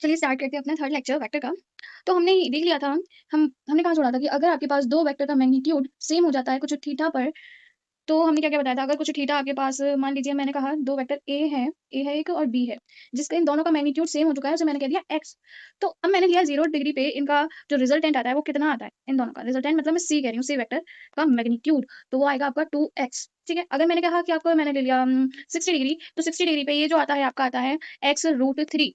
चलिए स्टार्ट करते हैं अपना थर्ड लेक्चर वेक्टर का। तो हमने ये देख लिया था, हमने कहाँ छोड़ा था कि अगर आपके पास दो वेक्टर का मैग्नीट्यूड सेम हो जाता है कुछ थीटा पर, तो हमने क्या क्या बताया था। अगर कुछ थीटा आपके पास, मान लीजिए मैंने कहा दो वेक्टर ए है एक और बी है, जिसका इन दोनों का मैग्नीट्यूड सेम हो चुका है, उसे मैंने कह दिया एक्स। तो अब मैंने लिया 0 डिग्री पे इनका जो रिजल्टेंट आता है वो कितना आता है। इन दोनों का रिजल्टेंट मतलब मैं सी कह रही हूँ, सी वेक्टर का मैग्नीट्यूड, तो वो आएगा आपका 2x। ठीक है, अगर मैंने कहा कि आपको मैंने ले लिया 60 डिग्री, तो 60 डिग्री पे ये जो आता है आपका आता है x√3।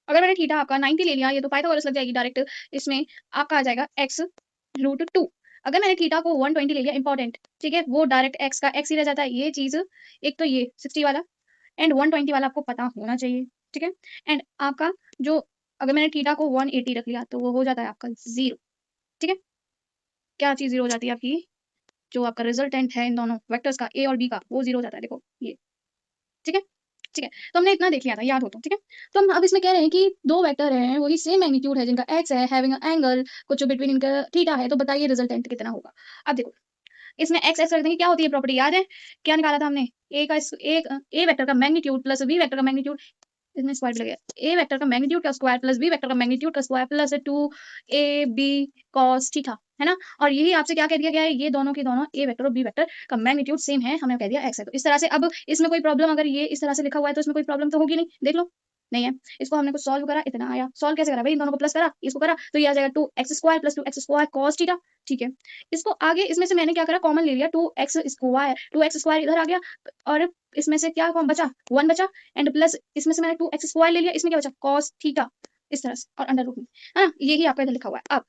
अगर मैंने थीटा आपका 90 ले लिया, ये तो पाइथागोरस लग जाएगी डायरेक्ट, इसमें आपका आ जाएगा x√2। अगर मैंने थीटा को 120 ले लिया, इंपॉर्टेंट, ठीक है, वो डायरेक्ट x का x ही रह जाता है। ये चीज, एक तो ये 60 वाला एंड 120 वाला आपको पता होना चाहिए। ठीक है, एंड आपका जो, अगर मैंने थीटा को 180 रख लिया तो वो हो जाता है आपका 0। ठीक है, क्या चीज 0 हो जाती है आपकी, जो आपका रिजल्टेंट है इन दोनों वेक्टर्स का ए और बी का, वो 0 हो जाता है। देखो ये, ठीक है। ठीक है, तो हमने इतना देख लिया था, याद हो तो। ठीक है, तो हम अब इसमें कह रहे हैं कि दो वेक्टर हैं, वही सेम मैग्नीट्यूड है, जिनका एक्स है, हैविंग एंगल कुछ बिटवीन इनका थीटा है, तो बताइए रिजल्टेंट कितना होगा। अब देखो, इसमें एक्स एक्स रख देंगे, क्या होती है प्रॉपर्टी याद है, क्या निकाला था हमने, ए का एक ए वेक्टर का मैग्नीट्यूड प्लस बी वेक्टर का मैग्नीट्यूड, इसमें स्क्वायर भी लगेगा, ए वेक्टर का मैग्नीट्यूड का स्क्वायर प्लस बी वेक्टर का मैग्नीट्यूड का square plus 2ab cos theta, है ना। और यही आपसे क्या कह दिया गया है, ये दोनों के दोनों ए वेक्टर और बी वेक्टर का मैग्नीट्यूड सेम है, हमने कह दिया एक्स है। तो इस तरह से अब इसमें कोई प्रॉब्लम, अगर ये इस तरह से लिखा हुआ है तो इसमें कोई प्रॉब्लम तो होगी नहीं, देख लो। नहीं है, इसको हमने कुछ सॉल्व करा, इतना आया। सॉल्व कैसे करा भाई, इन दोनों को प्लस करा, इसको करा, तो ये आ जाएगा 2x² plus 2x² cos theta. ठीक है, इसको आगे इसमें से मैंने क्या करा, कॉमन ले लिया, 2x² इधर आ गया, और इसमें से क्या कौन बचा, 1 बचा, एंड प्लस इसमें से मैंने 2x² ले लिया, इसमें क्या बचा, cos थीटा, इस तरह से, और अंडर रूट में, है ना, यही आपका इधर लिखा हुआ है।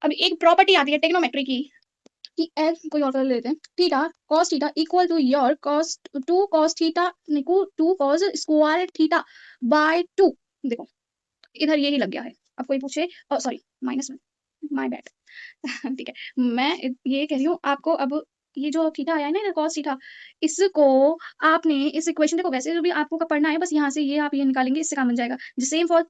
अब एक प्रॉपर्टी आती है ट्रिग्नोमेट्री की, कि एफ कोई और कर लेते हैं, theta cos theta equal to your cos 2 cos theta निकू 2 cos स्क्वायर थीटा बाय 2। देखो इधर यही लग गया है, अब कोई पूछे, सॉरी माइनस में, माय बैड। ठीक है, मैं ये कह रही हूँ आपको, अब ये जो थीटा आया है ना cos थीटा, इसको आपने इस इक्वेशन, देखो वैसे जो भी आपको का पढ़ना है, बस यहाँ से ये आप ये निकालेंगे, इससे काम बन जाएगा। सेम फॉर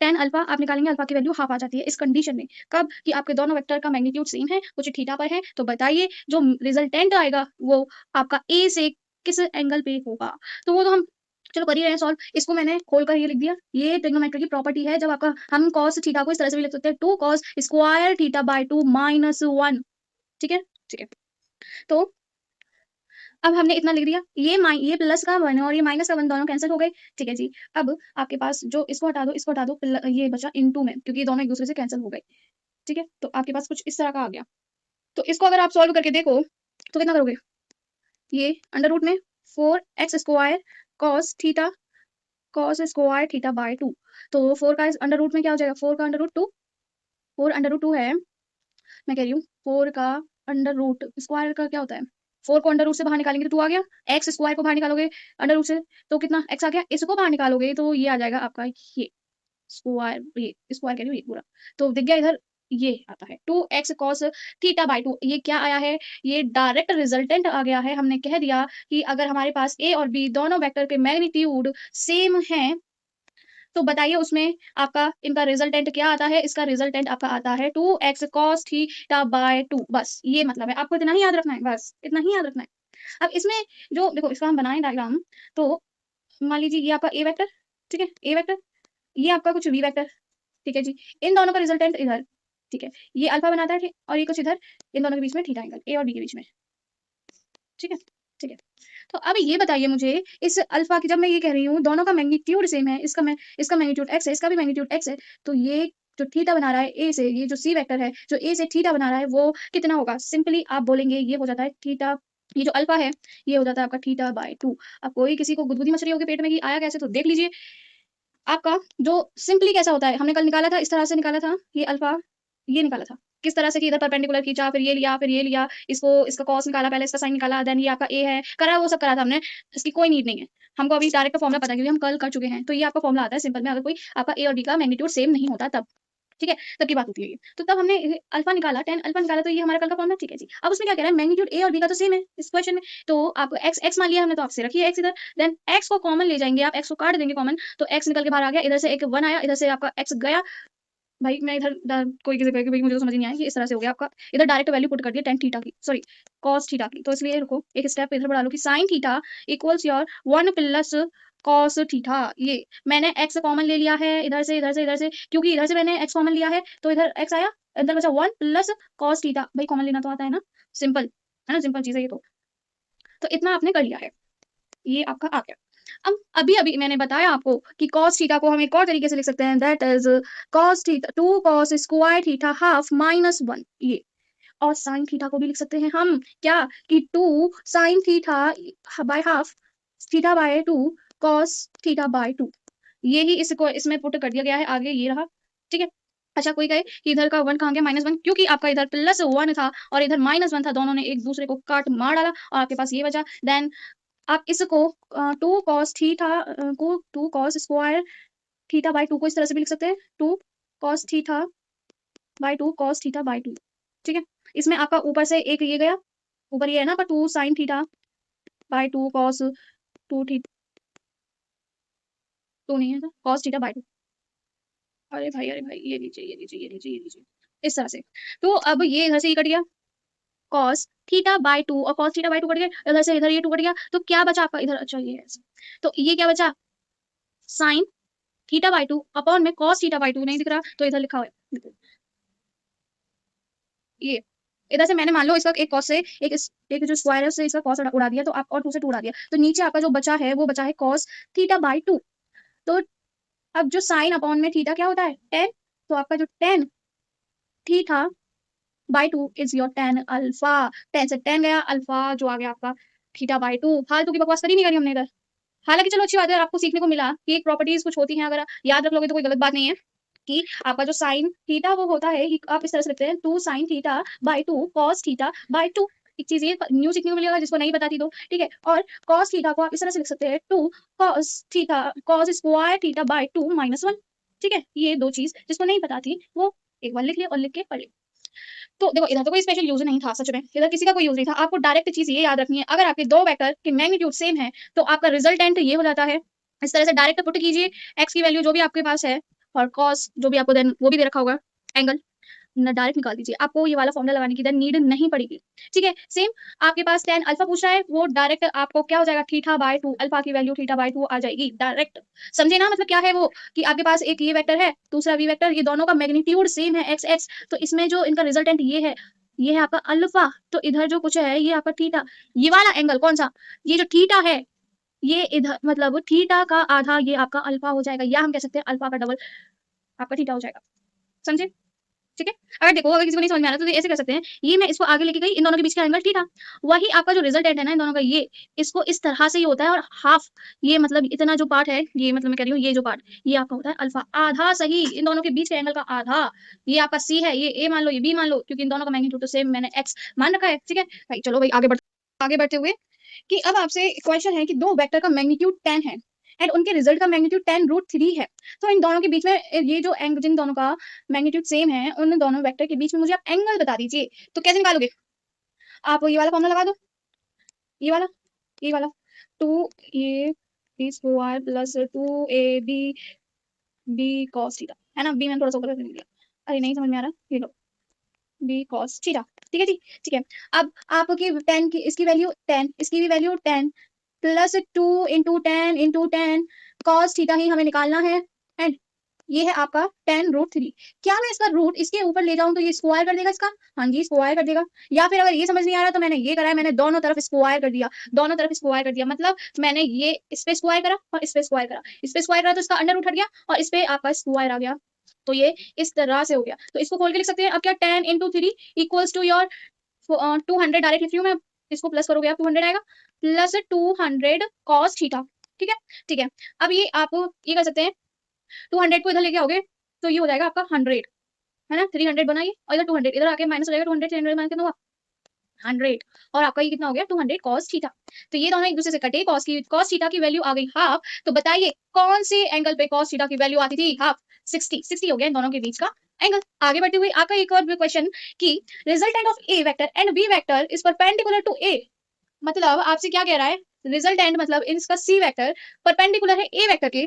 tan अल्फा आप निकालेंगे, अल्फा की वैल्यू हाफ आ जाती है इस कंडीशन में, कब कि आपके दोनों वेक्टर का मैग्नीट्यूड सेम है, कुछ थीटा पर है, तो बताइए जो रिजल्टेंट आएगा वो आपका ए से किस एंगल पे होगा। तो वो तो हम चलो कर ही रहे हैं सॉल्व, इसको मैंने खोल कर ये लिख दिया, ये ट्रिग्नोमेट्री की प्रॉपर्टी है, जब आपका हम cos थीटा को इस तरह से भी लिख सकते हैं, 2 cos square theta by 2 minus 1। ठीक है, ठीक है, तो अब हमने इतना लिख दिया, ये प्लस का 1 और ये माइनस का 1 दोनों कैंसिल हो गए। ठीक है जी, अब आपके पास जो, इसको हटा दो, इसको हटा दो, ये बचा इनटू में, क्योंकि ये दोनों एक दूसरे से कैंसिल हो गए। ठीक है, तो आपके पास कुछ इस तरह का आ गया। तो इसको अगर आप सॉल्व करके देखो तो कितना करोगे, ये अंडर रूट में 4x² cos theta cos square theta by 2, तो 4 का अंडर रूट में क्या हो जाएगा, 4 का अंडर रूट 2, 4 अंडर रूट 2 है, मैं कह रही हूँ 4 का अंडर रूट स्क्वायर का क्या होता है, 4 को अंडर रूट से बाहर निकालेंगे तो 2 आ गया, एक्स स्क्वायर को बाहर निकालोगे अंडर रूट से तो कितना एक्स आ गया, इसको बाहर निकालोगे तो ये आ जाएगा आपका ये स्क्वायर, ये स्क्वायर कह रही हूँ, ये पूरा, तो दिख गया इधर, ये आता है 2x cos थीटा बाय 2। ये क्या आया है, ये डायरेक्ट रिजल्टेंट आ गया है। हमने कह दिया कि अगर हमारे पास ए और बी दोनों वेक्टर के मैग्नीट्यूड सेम है, तो बताइए उसमें आपका इनका रिजल्टेंट क्या आता है, इसका रिजल्टेंट आपका आता है 2x cos थीटा बाय 2। बस ये मतलब है, आपको इतना ही याद रखना है, बस इतना ही याद रखना है। अब इसमें जो देखो, इसका हम बनाएं डायग्राम, तो मान लीजिए ये आपका ए वेक्टर, ठीक है, ए वेक्टर, ये आपका कुछ बी वेक्टर, ठीक है जी, इन दोनों का रिजल्टेंट इधर, ठीक है, ये अल्फा बनाता है, ठीक, और ये कुछ इधर, इन दोनों के बीच में थीटा एंगल, ए और बी के बीच में। ठीक है, ठीक है, तो अब ये बताइए मुझे, इस अल्फा की, जब मैं ये कह रही हूँ दोनों का मैग्नीट्यूड सेम है, इसका मैग्नीट्यूड x है, इसका भी मैग्नीट्यूड x है, तो ये जो थीटा बना रहा है ए से, ये जो सी वेक्टर है जो ए से थीटा बना रहा है, वो कितना होगा, सिंपली आप बोलेंगे ये हो जाता है थीटा, ये जो अल्फा है ये हो जाता है आपका थीटा बाय 2। अब कोई किसी को गुदगुदी मच रही होगी पेट में कि आया कैसे, तो देख लीजिए आपका जो सिंपली कैसा होता है, हमने कल निकाला था, इस तरह से निकाला था, ये अल्फा, ये निकाला था किस तरह से कि इधर परपेंडिकुलर खींचा, फिर ये लिया, फिर ये लिया, इसको इसका कॉस निकाला, पहले इसका साइन निकाला, देन ये आपका ए है, करा वो सब करा था हमने, इसकी कोई नीड नहीं है, हमको अभी डायरेक्ट फॉर्मुला पता है क्योंकि हम कल कर चुके हैं। तो ये आपका फॉर्मुला आता है सिंपल में, अगर कोई आपका ए और बी का मैग्नीट्यूड सेम नहीं होता तब, ठीक है, तब की बात होती है ये। तो तब हमने अल्फा निकाला, tan अल्फा निकाला, तो ये हमारा कल का फॉर्मुला, ठीक है जी। अब उसमें क्या कह रहा है, मैग्नीट्यूड ए और बी का तो सेम है इस क्वेश्चन में, तो आप एक्स एक्स मान लिया हमने, तो आपसे रखिए एक्स इधर, देन एक्स को कॉमन ले जाएंगे आप, एक्स को काट देंगे कॉमन, तो एक्स निकल के बाहर आ गया, इधर से एक 1 आया, इधर से आपका एक्स गया, भाई मैं इधर कोई किसी को भाई मुझे तो समझ नहीं आया कि इस तरह से हो गया आपका, इधर डायरेक्ट वैल्यू पुट कर दिया tan थीटा की, सॉरी cos थीटा की, तो इसलिए रुको एक स्टेप इधर बढ़ा लो कि sin theta equals your 1 plus cos theta, ये मैंने x कॉमन ले लिया है इधर से इधर से इधर से, क्योंकि इधर से मैंने x कॉमन लिया है तो इधर x आया, इधर बचा 1 प्लस कॉस थीटा। भाई कॉमन लेना तो आता है ना, सिंपल है ना, सिंपल चीज है ये तो इतना आपने कर लिया है, ये आपका आ गया। अब अभी अभी मैंने बताया आपको कि cos थीटा को हम एक और तरीके से लिख सकते हैं, that is cos theta 2 cos square theta half minus 1, ये। और sin थीटा को भी लिख सकते हैं हम क्या, कि 2 sin theta by half theta by 2 cos theta by 2, ये ही इसको इसमें पुट कर दिया गया है, आगे ये रहा, ठीक है। अच्छा कोई कहे कि इधर का 1 कहाँ गया -1, क्योंकि आपका इधर +1 था और इधर -1 था, दोनों ने एक दूसरे को काट मार डाला और आपके पास ये बचा। देन आप इसको 2 cos थीटा को 2 cos स्क्वायर थीटा बाय 2 को इस तरह से भी लिख सकते हैं, 2 cos theta by 2 cos theta by 2, ठीक है। इसमें आपका ऊपर से एक ये गया, ऊपर ये है ना आपका 2 sin theta by 2 cos 2 theta 2 नहीं है cos थीटा बाय 2, अरे भाई ये लीजिए ये लीजिए ये लीजिए ये लीजिए, इस तरह से। तो अब ये इधर से ये कट गया cos थीटा बाय 2 और cos थीटा बाय 2 कट गया, इधर से इधर ये 2 कट गया, तो क्या बचा आपका इधर, अच्छा ये है ऐसे। तो ये क्या बचा, sin थीटा बाय 2 अपॉन में cos थीटा बाय 2 नहीं दिख रहा तो इधर लिखा हुआ है, देखो ये इधर से मैंने मान लो इसका एक cos से एक जो स्क्वायर है उससे इसका cos उड़ा दिया, तो आप और 2 से 2 उड़ा दिया, तो नीचे आपका जो बचा है वो बचा है cos थीटा बाय 2। तो अब जो sin अपॉन में थीटा क्या होता है, tan, तो आपका जो tan theta by 2 is your tan alpha, tan से tan गया, अल्फा जो आ गया आपका थीटा बाय 2। फालतू की बकवास करी नहीं करी हमने इधर। हालांकि चलो अच्छी बात है, आपको सीखने को मिला कि एक प्रॉपर्टीज कुछ होती हैं, अगर याद रख लोगे तो कोई गलत बात नहीं है, कि आपका जो साइन थीटा वो होता है कि आप इस तरह से लिखते हैं 2 sin theta by 2 cos theta by 2। एक चीज ये न्यू सीखने को मिलेगा जिसको नहीं बताती तो, ठीक है। और cos थीटा को आप इस तरह से लिख सकते हैं 2 cos theta cos square theta by 2 -1, ठीक है। ये दो चीज जिसको नहीं पता थी वो एक बार लिख ले और लिख के पढ़ ले। तो देखो इधर तो कोई स्पेशल यूज नहीं था, सच में इधर किसी का कोई यूज नहीं था। आपको डायरेक्ट चीज ये याद रखनी है, अगर आपके दो वेक्टर की मैग्नीट्यूड सेम है तो आपका रिजल्टेंट ये हो जाता है, इस तरह से डायरेक्ट पुट कीजिए x की वैल्यू जो भी आपके पास है और cos जो भी आपको देन वो भी दे रखा होगा एंगल, डायरेक्ट निकाल दीजिए, आपको ये वाला फॉर्मूला लगाने की देन नीड नहीं पड़ेगी, ठीक है। सेम आपके पास tan अल्फा पूछ रहा है, वो डायरेक्ट आपको क्या हो जाएगा, थीटा बाय 2 अल्फा की वैल्यू थीटा बाय 2 आ जाएगी डायरेक्ट, समझे ना। मतलब क्या है वो, कि आपके पास एक ये वेक्टर है दूसरा v वेक्टर, ये दोनों का मैग्नीट्यूड सेम है x x, तो इसमें जो इनका रिजल्टेंट ये है आपका अल्फा, तो इधर जो कुछ है ये आपका थीटा, ये वाला एंगल कौन सा, ये जो थीटा है ये इधर मतलब थीटा का आधा ये आपका अल्फा हो जाएगा, या हम कह सकते हैं अल्फा का डबल आपका थीटा हो जाएगा, समझे, ठीक है। अगर देखो अगर किसी को नहीं समझ में आ रहा तो ऐसे कर सकते हैं, ये मैं इसको आगे लेके गई, इन दोनों के बीच का एंगल थीटा, वही आपका जो रिजल्टेंट है ना इन दोनों का, ये इसको इस तरह से ही होता है, और हाफ ये मतलब इतना जो पार्ट है ये मतलब मैं कह रही हूँ ये जो पार्ट ये आपका होता है अल्फा, आधा सही, इन दोनों के बीच के एंगल का आधा, ये आपका सी है, ये ए मान लो ये बी मान लो, क्योंकि इन दोनों का मैग्नीट्यूड तो सेम मैंने एक्स मान रखा है, ठीक है भाई। चलो भाई आगे बढ़ते हुए कि अब आपसे क्वेश्चन है कि दो वेक्टर का मैग्नीट्यूड 10 है एंड उनके रिजल्ट का मैग्नीट्यूड 10√3 है, तो इन दोनों के बीच में ये जो एंगल जिन दोनों का मैग्नीट्यूड सेम है उन दोनों वेक्टर के बीच में मुझे आप एंगल बता दीजिए। तो कैसे निकालोगे, आप ये वाला फॉर्मूला लगा दो, ये वाला 2a square plus 2ab b cos theta, है ना, b मैंने थोड़ा सा ऊपर कर दिया, अरे नहीं समझ में आ रहा, ये लो b cos थीटा, ठीक है जी, ठीक है। अब आपकी 10 की इसकी वैल्यू 10, इसकी भी value 10 plus 2 into 10 into 10 cos theta ही हमें निकालना है, एंड ये है आपका 10√3। क्या मैं इसका रूट इसके ऊपर ले जाऊं तो ये स्क्वायर कर देगा इसका, हाँ जी स्क्वायर कर देगा, या फिर अगर ये समझ नहीं आ रहा तो मैंने ये करा है, मैंने दोनों तरफ स्क्वायर कर दिया, दोनों तरफ स्क्वायर कर दिया, मतलब मैंने ये इस पे स्क्वायर करा और इस पे स्क्वायर करा, इस पे स्क्वायर करा तो इसका अंडर रूट हट गया और इस पे आपका स्क्वायर आ गया, तो ये इस तरह से हो गया। तो इसको खोल के लिख सकते हैं अब क्या, 10 × 3 इक्वल्स टू योर 200, डायरेक्ट लिख रही हूँ मैं, इसको प्लस करोगे आप 200 आएगा प्लस 200 cos थीटा, ठीक है, ठीक है। अब ये आप ये कर सकते हैं 200 को इधर लेके आओगे तो ये हो जाएगा आपका 100, है ना, 300 बनाइए और इधर 200 इधर आके माइनस हो जाएगा, 200 300 माइनस कितना हुआ 100, और आपका ये कितना हो गया 200 cos थीटा। तो ये दोनों एक दूसरे से कटे, cos थीटा की वैल्यू आ गई हाफ, तो बताइए कौन से एंगल पे cos थीटा की वैल्यू आती थी हाफ, 60 हो गया इन दोनों के बीच का एंगल। आगे बढ़ते हुए आपका एक और क्वेश्चन कि resultant of A vector and B vector is perpendicular to A, मतलब आपसे क्या कह रहा है, रिजल्टेंट मतलब इसका सी वेक्टर परपेंडिकुलर है ए वेक्टर के,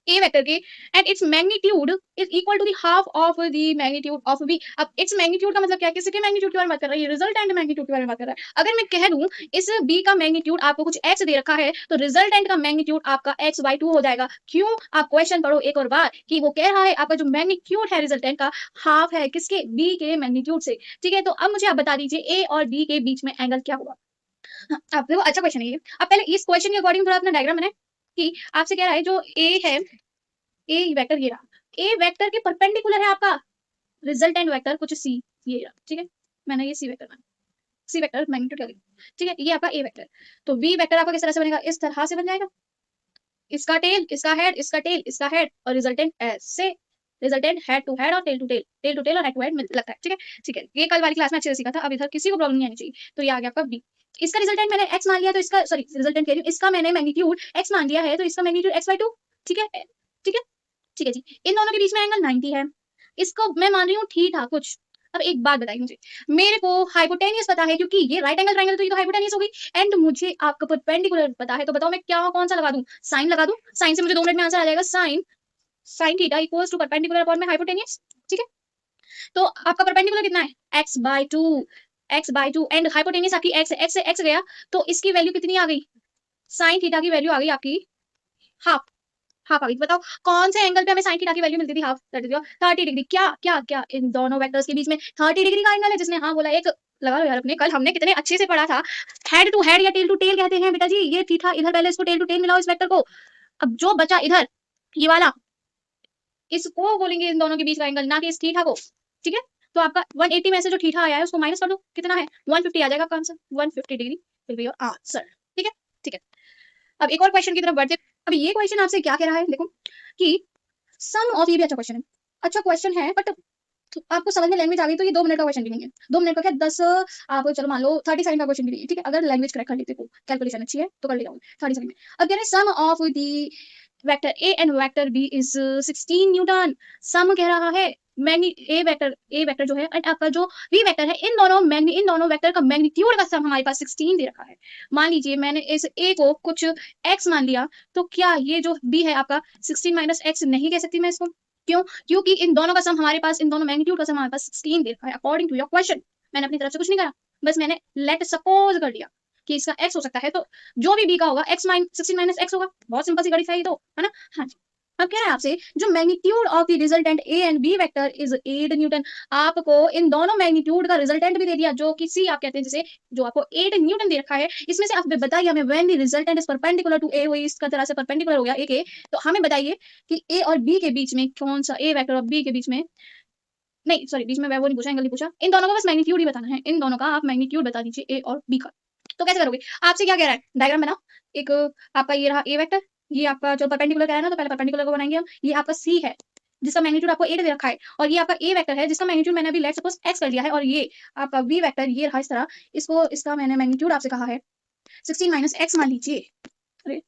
ए वेक्टर के and its magnitude is equal to the half of the magnitude of B. अब इट्स मैग्नीट्यूड का मतलब क्या है, किसके मैग्नीट्यूड के बारे में बात कर रहा है, ये रिजल्टेंट मैग्नीट्यूड के बारे में बात कर रहा है। अगर मैं कह दूं इस बी का मैग्नीट्यूड आपको कुछ एक्स दे रखा है तो रिजल्टेंट का मैग्नीट्यूड आपका x/2 हो जाएगा। क्यों? आप क्वेश्चन पढ़ो एक और बार कि वो कह रहा है आपका जो मैग्नीट्यूड है रिजल्टेंट का हाफ है किसके, बी के मैग्नीट्यूड से। ठीक है, तो अब मुझे आप बता दीजिए ए और बी के बीच में एंगल क्या होगा। हाँ, अब देखो अच्छा क्वेश्चन है ये। अब पहले इस क्वेश्चन के अकॉर्डिंग थोड़ा अपना डायग्राम बनाए कि आपसे कह रहा है जो ए है, ए वेक्टर ये रहा, ए वेक्टर के परपेंडिकुलर है आपका रिजल्टेंट वेक्टर कुछ सी, ये रहा। ठीक है, मैंने ये सी वेक्टर माना, सी वेक्टर मैग्नीट्यूड का। ठीक है, ये आपका ए वेक्टर। तो बी वेक्टर आपका किस तरह से बनेगा, इस तरह से बन जाएगा, इसका टेल, इसका हेड, इसका टेल, इसका हेड, और रिजल्टेंट ऐसे, रिजल्टेंट हेड टू हेड और tail to tail, tail to tail और हेड टू हेड लगता है। ठीक है, ठीक है, ये कल वाली क्लास में अच्छे से सीखा था, अब इधर किसी को प्रॉब्लम नहीं आनी चाहिए। तो ये आ गया आपका बी। इसका रिजल्टेंट मैंने x मान लिया, तो इसका सॉरी रिजल्टेंट कह रही हूँ, इसका मैंने मैग्नीट्यूड x मान लिया है, तो इसका मैग्नीट्यूड x/2। ठीक है, ठीक है, ठीक है जी। इन दोनों के बीच में एंगल 90 है, इसको मैं मान रही हूँ थीटा कुछ। अब एक बात बताइए मुझे, मेरे को हाइपोटेनियस पता है क्योंकि ये राइट एंगल ट्रायंगल, तो ये तो हाइपोटेनियस हो गई। एंड मुझे आपका परपेंडिकुलर पता है, तो बताओ मैं क्या कौन सा लगा दूं, साइन लगा दूं। साइन से मुझे 2 मिनट में आंसर आ जाएगा, sine sine theta equals to perpendicular upon में हाइपोटेनियस। ठीक है, तो आपका परपेंडिकुलर कितना है, x/2, x/2 एंड हाइपोटेनियस आपकी x है, x से x गया तो इसकी वैल्यू कितनी आ गई, साइन थीटा की वैल्यू आ गई आपकी हाफ, हाफ आ गई। बताओ कौन से एंगल पे हमें साइन थीटा की वैल्यू मिलती थी हाफ, 30 डिग्री। क्या क्या क्या इन दोनों वेक्टर्स के बीच में 30 डिग्री का एंगल है, जिसने हाँ बोला एक लगा लो यार अपने, कल हमने कितने अच्छे से पढ़ा था, हेड टू हेड या टेल टू टेल कहते हैं बेटा जी ये थीटा, इधर पहले इसको टेल टू टेल मिलाओ इस वेक्टर को। अब जो बचा इधर ये वाला, इसको बोलेंगे इन दोनों के बीच का एंगल, ना कि इस थीटा को। ठीक है, तो आपका 180 में से जो थीटा आया है उसको माइनस कर दो, कितना है 150 आ जाएगा आपका answer, 150 degree will be your answer. ठीक है, ठीक है। अब एक और क्वेश्चन की तरफ बढ़ते। अब ये क्वेश्चन आपसे क्या कह रहा है, देखो कि सम ऑफ, ये भी अच्छा क्वेश्चन है, अच्छा क्वेश्चन है, बट आपको समझ में लैंग्वेज आ गई तो ये 2 मिनट का क्वेश्चन भी नहीं है। 2 मिनट का क्या 10 आप चलो मान लो 30 सेकंड का क्वेश्चन भी नहीं है। ठीक है, अगर लैंग्वेज करेक्ट कर लेते हो, कैलकुलेशन अच्छी है तो कर ले जाऊंगी 30 सेकंड में। अब कह रहे हैं sum of the vector A and vector B is 16 newton. Sum कह रहा है ए वेक्टर जो है एंड आपका जो बी वेक्टर है, इन दोनों वेक्टर का मैग्नीट्यूड का सम हमारे पास 16 दे रखा है। मान लीजिए मैंने इस ए को कुछ x मान लिया, तो क्या ये जो बी है आपका 16 माइनस x नहीं कह सकती मैं इसको, क्यों? क्योंकि इन दोनों का सम हमारे पास, इन दोनों मैग्नीट्यूड का सम हमारे पास 16 दे रखा है अकॉर्डिंग टू योर क्वेश्चन। मैंने अपनी तरफ से कुछ नहीं करा, बस मैंने लेट सपोज कर दिया कि इसका x हो सकता है, तो जो भी b का होगा x 16 माइनस x होगा। बहुत सिंपल सी गणित है ये तो, है ना। हाँ जी, अब कह रहा है आपसे जो magnitude of the resultant a and b vector is 8 Newton. आपको इन दोनों मैग्नीट्यूड का रिजल्टेंट भी दे दिया जो कि c आप कहते हैं, जिसे जो आपको 8 न्यूटन दे रखा है। इसमें से आप बताइए हमें when the resultant is perpendicular to a, वो इसका तरह से परपेंडिकुलर हो गया a के, तो हमें बताइए कि a और b के बीच में कौन सा, a वेक्टर और b के बीच में, नहीं सॉरी बीच में वो नहीं पूछा, एंगल नहीं पूछा, इन दोनों का बस मैग्नीट्यूड ही बताना है। इन दोनों का आप मैग्नीट्यूड बता दीजिए a और b का। तो कैसे करोगे, आपसे क्या कह रहा है, डायग्राम बनाओ। एक आपका ये रहा a वेक्टर, ये आपका जो परपेंडिकुलर कह रहा है ना, तो पहले परपेंडिकुलर को बनाएंगे हम। ये आपका c है जिसका मैग्नीट्यूड आपको 8 दे रखा है, और ये आपका a वेक्टर है जिसका मैग्नीट्यूड मैंने अभी लेट सपोज x कर लिया है, और ये आपका b वेक्टर ये रहा इस तरह, इसको इसका मैंने मैग्नीट्यूड आपसे कहा है 16 माइनस x मान लीजिए। अरे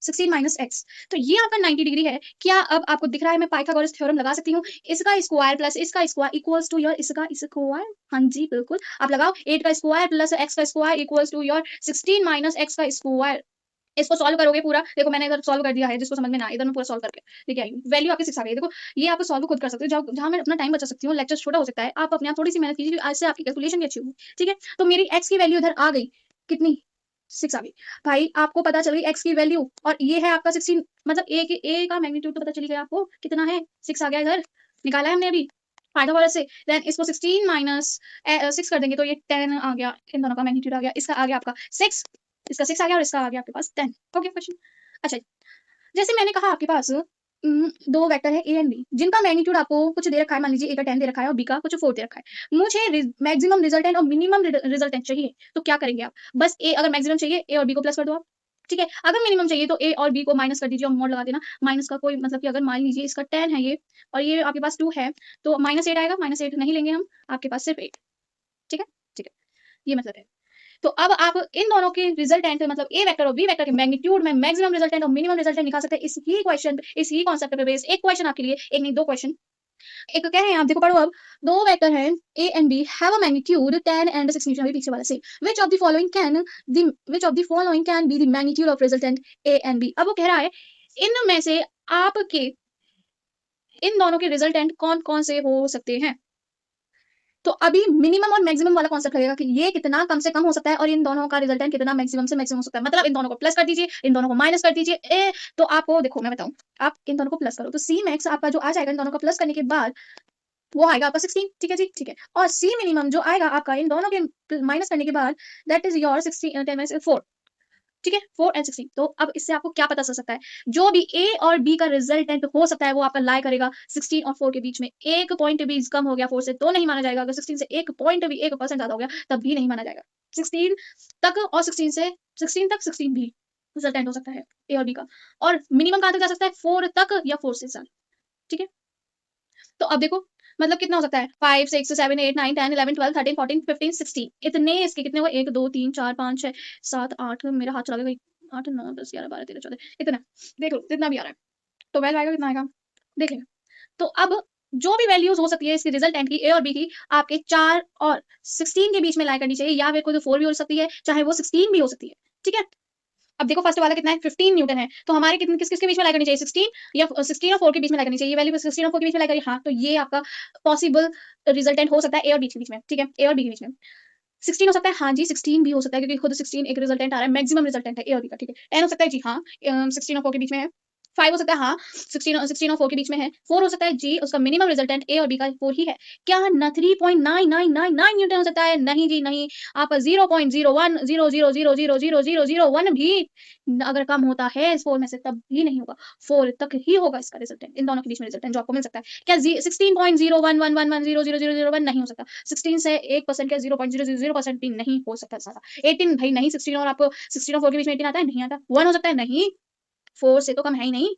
16 माइनस एक्स, तो ये आपका 90 डिग्री है। क्या अब आपको दिख रहा है मैं पाइथागोरस थ्योरम लगा सकती हूँ, इसका स्क्वायर प्लस इसका स्क्वायर इक्वल्स टू योर इसका स्क्वायर। हाँ जी बिल्कुल, आप लगाओ 8 का स्क्वायर प्लस x का square equals to your 16 minus x का स्क्वायर। इसको सॉल्व करोगे पूरा, देखो मैंने इधर सॉल्व कर दिया है, जिसको समझ में ना आए इधर मैं पूरा सॉल्व करके लेके आई हूँ। वैल्यू आपकी 6 आ गई। देखो ये आप सॉल्व खुद कर सकते हो, जहां मैं अपना टाइम बचा सकती हूँ, लेक्चर छोटा हो सकता है, आप अपने आप थोड़ी सी मेहनत कीजिए, आज से आपकी कैलकुलेशन भी अच्छी होगी। ठीक है, तो मेरी x की वैल्यू इधर आ गई, कितनी 6 आ गई। भाई आपको पता चल गई x की वैल्यू, और ये है आपका 16, मतलब a का मैग्नीट्यूड तो पता चली गया आपको कितना है, 6 आ गया इधर, निकाला है हमने अभी पाइथागोरस से। देन इसको 16 माइनस 6 कर देंगे तो ये 10 आ गया, इन दोनों का मैग्नीट्यूड आ गया, इसका आ गया आपका 6, इसका 6 आ गया और इसका आ गया आपके पास 10। हो गया क्वेश्चन। अच्छा जैसे मैंने कहा आपके पास दो वेक्टर है a एंड b, जिनका मैग्नीट्यूड आपको कुछ दे रखा है, मान लीजिए a का 10 दे रखा है और b का कुछ 4 दे रखा है। मुझे मैक्सिमम रिजल्टेंट और मिनिमम रिजल्टेंट चाहिए, तो क्या करेंगे आप, बस a अगर मैक्सिमम चाहिए a और b को प्लस कर दो आप। ठीक है, अगर मिनिमम चाहिए तो a और b को माइनस कर दीजिए और मोड लगा देना। माइनस का कोई मतलब कि अगर मान लीजिए इसका 10 है ये और ये आपके पास 2 है, तो -8 आएगा, -8 नहीं लेंगे हम, आपके पास सिर्फ 8। ठीक है, ठीक है, ये मतलब है। तो अब आप इन दोनों के रिजल्टेंट मतलब ए वेक्टर और बी वेक्टर के मैग्नीट्यूड में मैक्सिमम रिजल्टेंट और मिनिमम रिजल्टेंट निकाल सकते हैं इस ही क्वेश्चन, इस ही कांसेप्ट पे बेस्ड। एक क्वेश्चन आपके लिए, एक नहीं 2 क्वेश्चन। एक कह रहे हैं आप देखो पढ़ो, अब दो वेक्टर हैं a and b have a magnitude 10 and 6 Newton. अभी पीछे वाला से which of the following can be the magnitude of resultant a and b। अब वो कह रहा है इनमें से आपके इन दोनों के रिजल्टेंट कौन कौन से हो सकते हैं। तो अभी मिनिमम और मैक्सिमम वाला कॉन्सेप्ट लगेगा कि ये कितना कम से कम हो सकता है और इन दोनों का रिजल्टेंट कितना मैक्सिमम से मैक्सिमम हो सकता है। मतलब इन दोनों को प्लस कर दीजिए, इन दोनों को माइनस कर दीजिए। तो आपको देखो मैं बताऊं, आप इन दोनों को प्लस करो तो सी मैक्स आपका जो आ जाएगा इन दोनों को प्लस करने के बाद वो आएगा आपका 16। ठीक है जी, ठीक है। और सी मिनिमम जो आएगा आपका इन दोनों के माइनस करने के बाद दैट इज योर 16 10 4। ठीक है, 4 एंड 16। तो अब इससे आपको क्या पता चल सकता है, जो भी ए और बी का रिजल्टेंट हो सकता है वो आपका लाई करेगा 16 और 4 के बीच में। एक पॉइंट भी कम हो गया 4 से तो नहीं माना जाएगा। अगर 16 से एक पॉइंट भी 1% ज्यादा हो गया तब भी नहीं माना जाएगा। 16 तक और 16 से 16 तक 16 भी रिजल्टेंट हो सकता है ए और बी का। और मिनिमम कहां तक जा सकता है, 4 तक या 4 से ज्यादा। ठीक है, तो अब देखो मतलब कितना हो सकता है, 5 6 7 8 9 10 11 12 13 14 15 16। इतने इसके कितने हुए, 1 2 3 4 5 6 7 8, मेरा हाथ चला गया, 8 9 10 11 12 13 14 इतना। देख लो जितना भी आ रहा है, तो वैल्यू आएगा कितना आएगा देख लेंगे। तो अब जो भी वैल्यूज हो सकती है इसकी रिजल्टेंट की ए और बी की, आपके 4 और 16 के बीच में लाई करनी चाहिए, या फिर कोई 4 भी हो सकती है, चाहे वो 16 भी हो सकती है। ठीक है, अब देखो फर्स्ट वाला कितना है, 15 न्यूटन है, तो हमारे कितने किस किसके बीच में लाई करनी चाहिए, 16 या 16 और 4 के बीच में लाई करनी चाहिए। ये वैल्यू 16 और 4 के बीच में लाई करिए। हाँ, तो ये आपका पॉसिबल रिजल्टेंट हो सकता है ए और बी के बीच में। ठीक है, ए और बी के बीच में 16 हो सकता है। हाँ जी, 16 भी हो सकता है क्योंकि खुद 16 एक रिजल्टेंट आ रहा है, मैक्सिमम रिजल्टेंट है ए और बी का। ठीक है, 10 हो सकता है जी, हाँ 16 और 4 के बीच में है। 5 हो सकता है, हाँ 16 और 4 के बीच में है। 4 हो सकता है जी, उसका मिनिमम रिजल्टेंट ए और बी का 4 ही है। क्या ना 3.9999 न्यूटन हो सकता है, नहीं जी नहीं। आप 0.0100000001 भी अगर कम होता है इस 4 में से तब भी नहीं होगा, 4 तक ही होगा इसका रिजल्टेंट, इन दोनों के बीच में रिजल्टेंट जो आपको मिल सकता है। क्या 16.0111100001 नहीं हो सकता, 16 से 1% क्या 0.000% भी नहीं हो सकता ज्यादा। 18 भाई नहीं, 16 और आपको 16 और 4 के बीच में 18 आता है, नहीं आता। 1 हो सकता है, नहीं 4 से तो कम है ही नहीं।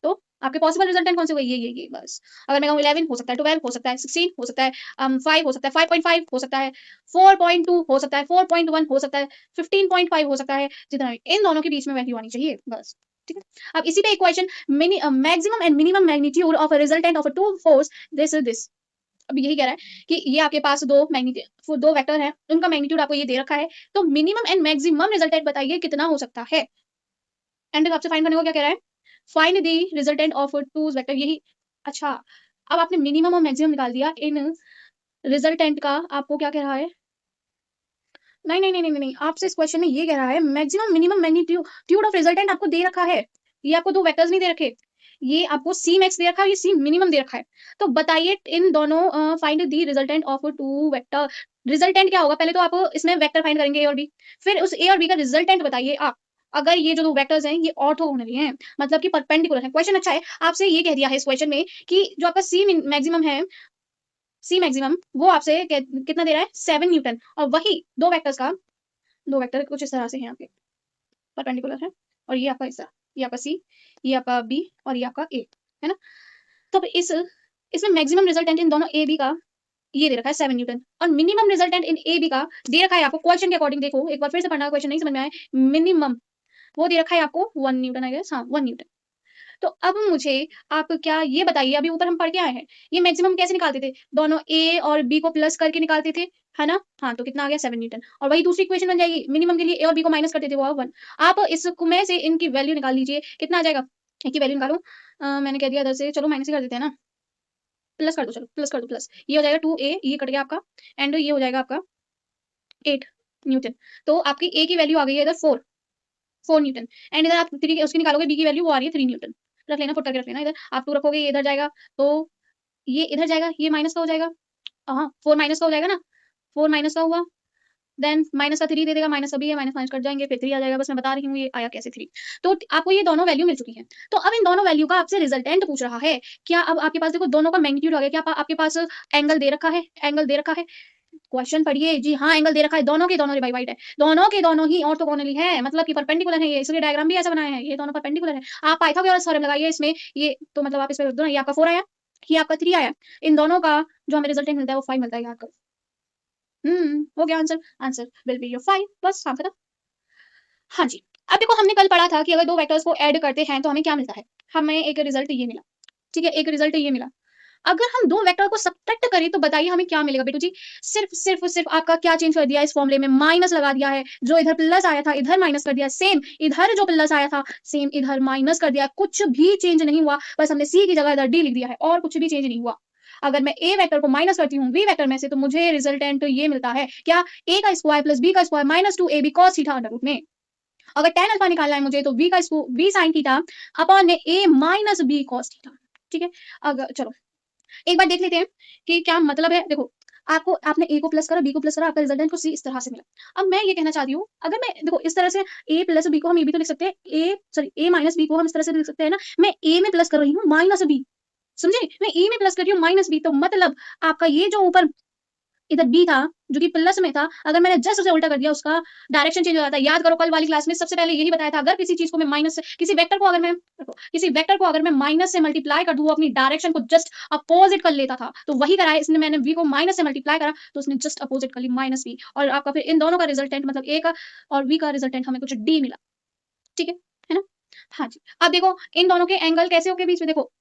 तो आपके पॉसिबल रिजल्टेंट कौन से हुए, ये बस। अगर मैं कहूँ 11 हो सकता है, 12 हो सकता है, 16 हो सकता है, 5 हो सकता है, 5.5 हो सकता है, 4.2 हो सकता है, 4.1 हो सकता है, 15.5 हो सकता है, जितना भी इन दोनों के बीच में वैल्यू आनी चाहिए बस। ठीक है, अब इसी पे एक question, maximum and minimum magnitude of a resultant of a two force this. अब यही कह रहा है कि ये आपके पास दो वेक्टर हैं, उनका मैग्नीट्यूड आपको ये दे रखा है, तो मिनिमम एंड मैक्सिमम रिजल्टेंट बताइए कितना हो सकता है। एंड आपसे फाइंड करने को क्या कह रहा है, find the resultant of two vector, यही। अच्छा, अब आपने मिनिमम और मैक्सिमम निकाल दिया, इन रिजल्टेंट का आपको क्या कह रहा है, नहीं नहीं नहीं नहीं नहीं, आपसे इस क्वेश्चन में ये कह रहा है maximum minimum magnitude of resultant आपको दे रखा है। ये आपको दो वेक्टर्स नहीं दे रखे, ये आपको सी मैक्स दे रखा है, ये सी मिनिमम दे रखा है। तो बताइए इन दोनों, find the resultant of two vector. Resultant क्या होगा, पहले तो आप इसमें वेक्टर फाइंड करेंगे ए और बी, फिर उस ए और बी का रिजल्टेंट बताइए आप। अगर ये जो दो वेक्टर्स हैं ये ऑर्थोगोनली हैं, मतलब कि परपेंडिकुलर है। क्वेश्चन अच्छा है, आपसे ये कह दिया है इस क्वेश्चन में कि जो आपका सी मैक्सिमम है, सी मैक्सिमम वो आपसे कितना दे रहा है, 7 न्यूटन। और वही दो वेक्टर्स का, दो वेक्टर कुछ इस तरह से हैं आपके, परपेंडिकुलर है, और ये आपका हिस्सा, ये आपका सी, ये आपका बी, और ये आपका ए, है ना। तो अब इसमें मैक्सिमम रिजल्टेंट इन दोनों ए बी का ये दे रखा है 7 न्यूटन, और मिनिमम रिजल्टेंट इन ए बी का दे रखा है आपको क्वेश्चन के अकॉर्डिंग। देखो एक बार फिर से पढ़ना, क्वेश्चन नहीं समझ में आए, मिनिमम वो दे रखा है आपको 1 न्यूटन, आई गेस, हाँ 1 न्यूटन। तो अब मुझे आप क्या ये बताइए, अभी ऊपर हम पढ़ के आए हैं, ये मैक्सिमम कैसे निकालते थे, दोनों ए और बी को प्लस करके निकालते थे, है ना। हाँ, तो कितना आ गया, 7 न्यूटन। और वही दूसरी इक्वेशन बन जाएगी, मिनिमम के लिए ए और बी को माइनस करते थे, वो 1। आप इसमें से इनकी वैल्यू निकाल लीजिए, कितना आ जाएगा, एक की वैल्यू निकालो। मैंने कह दिया इधर से, चलो माइनस ही कर देते हैं ना, प्लस कर दो, चलो प्लस कर दो, प्लस ये हो जाएगा 2a, ये कट गया आपका, एंड ये हो जाएगा आपका 8 न्यूटन। तो आपकी a की वैल्यू आ गई है इधर 4 न्यूटन, एंड इधर आप 3 उसकी निकालोगे, b की वैल्यू वो आ रही है 3 न्यूटन। रख लेना, पुट करके रख लेना, इधर आप 2 रखोगे, ये इधर जाएगा, तो ये इधर जाएगा, ये माइनस का हो जाएगा, हाँ 4 माइनस का हो जाएगा ना, 4 माइनस का हुआ, देन माइनस का 3 दे देगा, माइनस अभी है, माइनस माइनस कट जाएंगे, फिर 3 आ जाएगा, बस मैं बता रही हूँ ये आया कैसे 3। तो आपको ये दोनों वैल्यू मिल चुकी है, तो अब इन दोनों वैल्यू का आपसे रिजल्टेंट पूछ रहा है। क्या अब आपके पास देखो दोनों का मैग्नीट्यूड आ गया, क्या आपके पास एंगल दे रखा है, एंगल दे रखा है, क्वेश्चन पढ़िए जी, हाँ एंगल दे रखा है, दोनों के दोनों भाई वाइट है, दोनों के दोनों ही ऑर्थोगोनली है, मतलब कि परपेंडिकुलर है, ये इसलिए डायग्राम भी ऐसा बनाया है, ये दोनों परपेंडिकुलर है। आप पाइथागोरस थ्योरम लगाइए इसमें, ये तो मतलब आप इस पे दो ना, ये आपका 4 आया, ये आपका 3 आया, इन दोनों का जो हमें रिजल्टेंट मिलता है वो 5 मिलता है, याद करो। हो गया answer, answer will be your 5, बस हाँ खत्म। हाँ जी, अब देखो हमने कल पढ़ा था कि अगर दो वेक्टर्स को ऐड करते हैं तो हमें क्या मिलता है, हमें एक रिजल्ट ये मिला। ठीक है, एक रिजल्ट ये मिला, अगर हम 2 वेक्टर को सब्ट्रैक्ट करें तो बताइए हमें क्या मिलेगा बेटू जी? सिर्फ आपका क्या चेंज कर दिया इस फॉर्मूले में, माइनस लगा दिया है। जो इधर प्लस आया था इधर माइनस कर दिया, सेम इधर जो प्लस आया था सेम इधर माइनस कर दिया। कुछ भी चेंज नहीं हुआ, बस हमने सी की जगह इधर डी लिख दिया है और कुछ भी चेंज नहीं हुआ। अगर मैं ए वेक्टर को माइनस करती हूँ बी वेक्टर में से तो मुझे रिजल्टेंट ये मिलता है क्या, ए का स्क्वायर प्लस बी का square minus 2ab cos theta under root में। अगर tan अल्फा निकालना है मुझे तो v sin थीटा अपॉन में a minus b cos theta. ठीक है, अगर चलो एक बार देख लेते हैं कि क्या मतलब है। देखो आपने a को प्लस करा b को प्लस करा, आपका रिजल्टेंट को c इस तरह से मिला। अब मैं ये कहना चाहती हूँ, अगर मैं देखो इस तरह से a प्लस b को हम ये भी तो लिख सकते हैं, a माइनस b को हम इस तरह से लिख सकते हैं ना, मैं a में प्लस कर रही हूँ माइनस b, समझे, मैं ए में प्लस कर रही हूँ माइनस बी, तो मतलब आपका ये जो ऊपर इधर बी था जो कि प्लस में था, अगर मैंने जस्ट उसे उल्टा कर दिया उसका डायरेक्शन चेंज हो जाता है। याद करो कल वाली क्लास में सबसे पहले यही बताया था, अगर किसी चीज को मैं माइनस से किसी वेक्टर को अगर मैं माइनस से मल्टीप्लाई कर दूं, अपनी डायरेक्शन को जस्ट अपोजिट कर लेता था, तो वही करा है इसने, मैंने वी को माइनस से मल्टीप्लाई करा तो उसने जस्ट अपोजिट कर ली माइनस वी, और आपका फिर इन दोनों का रिजल्टेंट मतलब ए का और वी का रिजल्टेंट हमें कुछ डी मिला। ठीक है ना। हाँ जी, अब देखो इन दोनों के एंगल कैसे हो के बीच में, देखो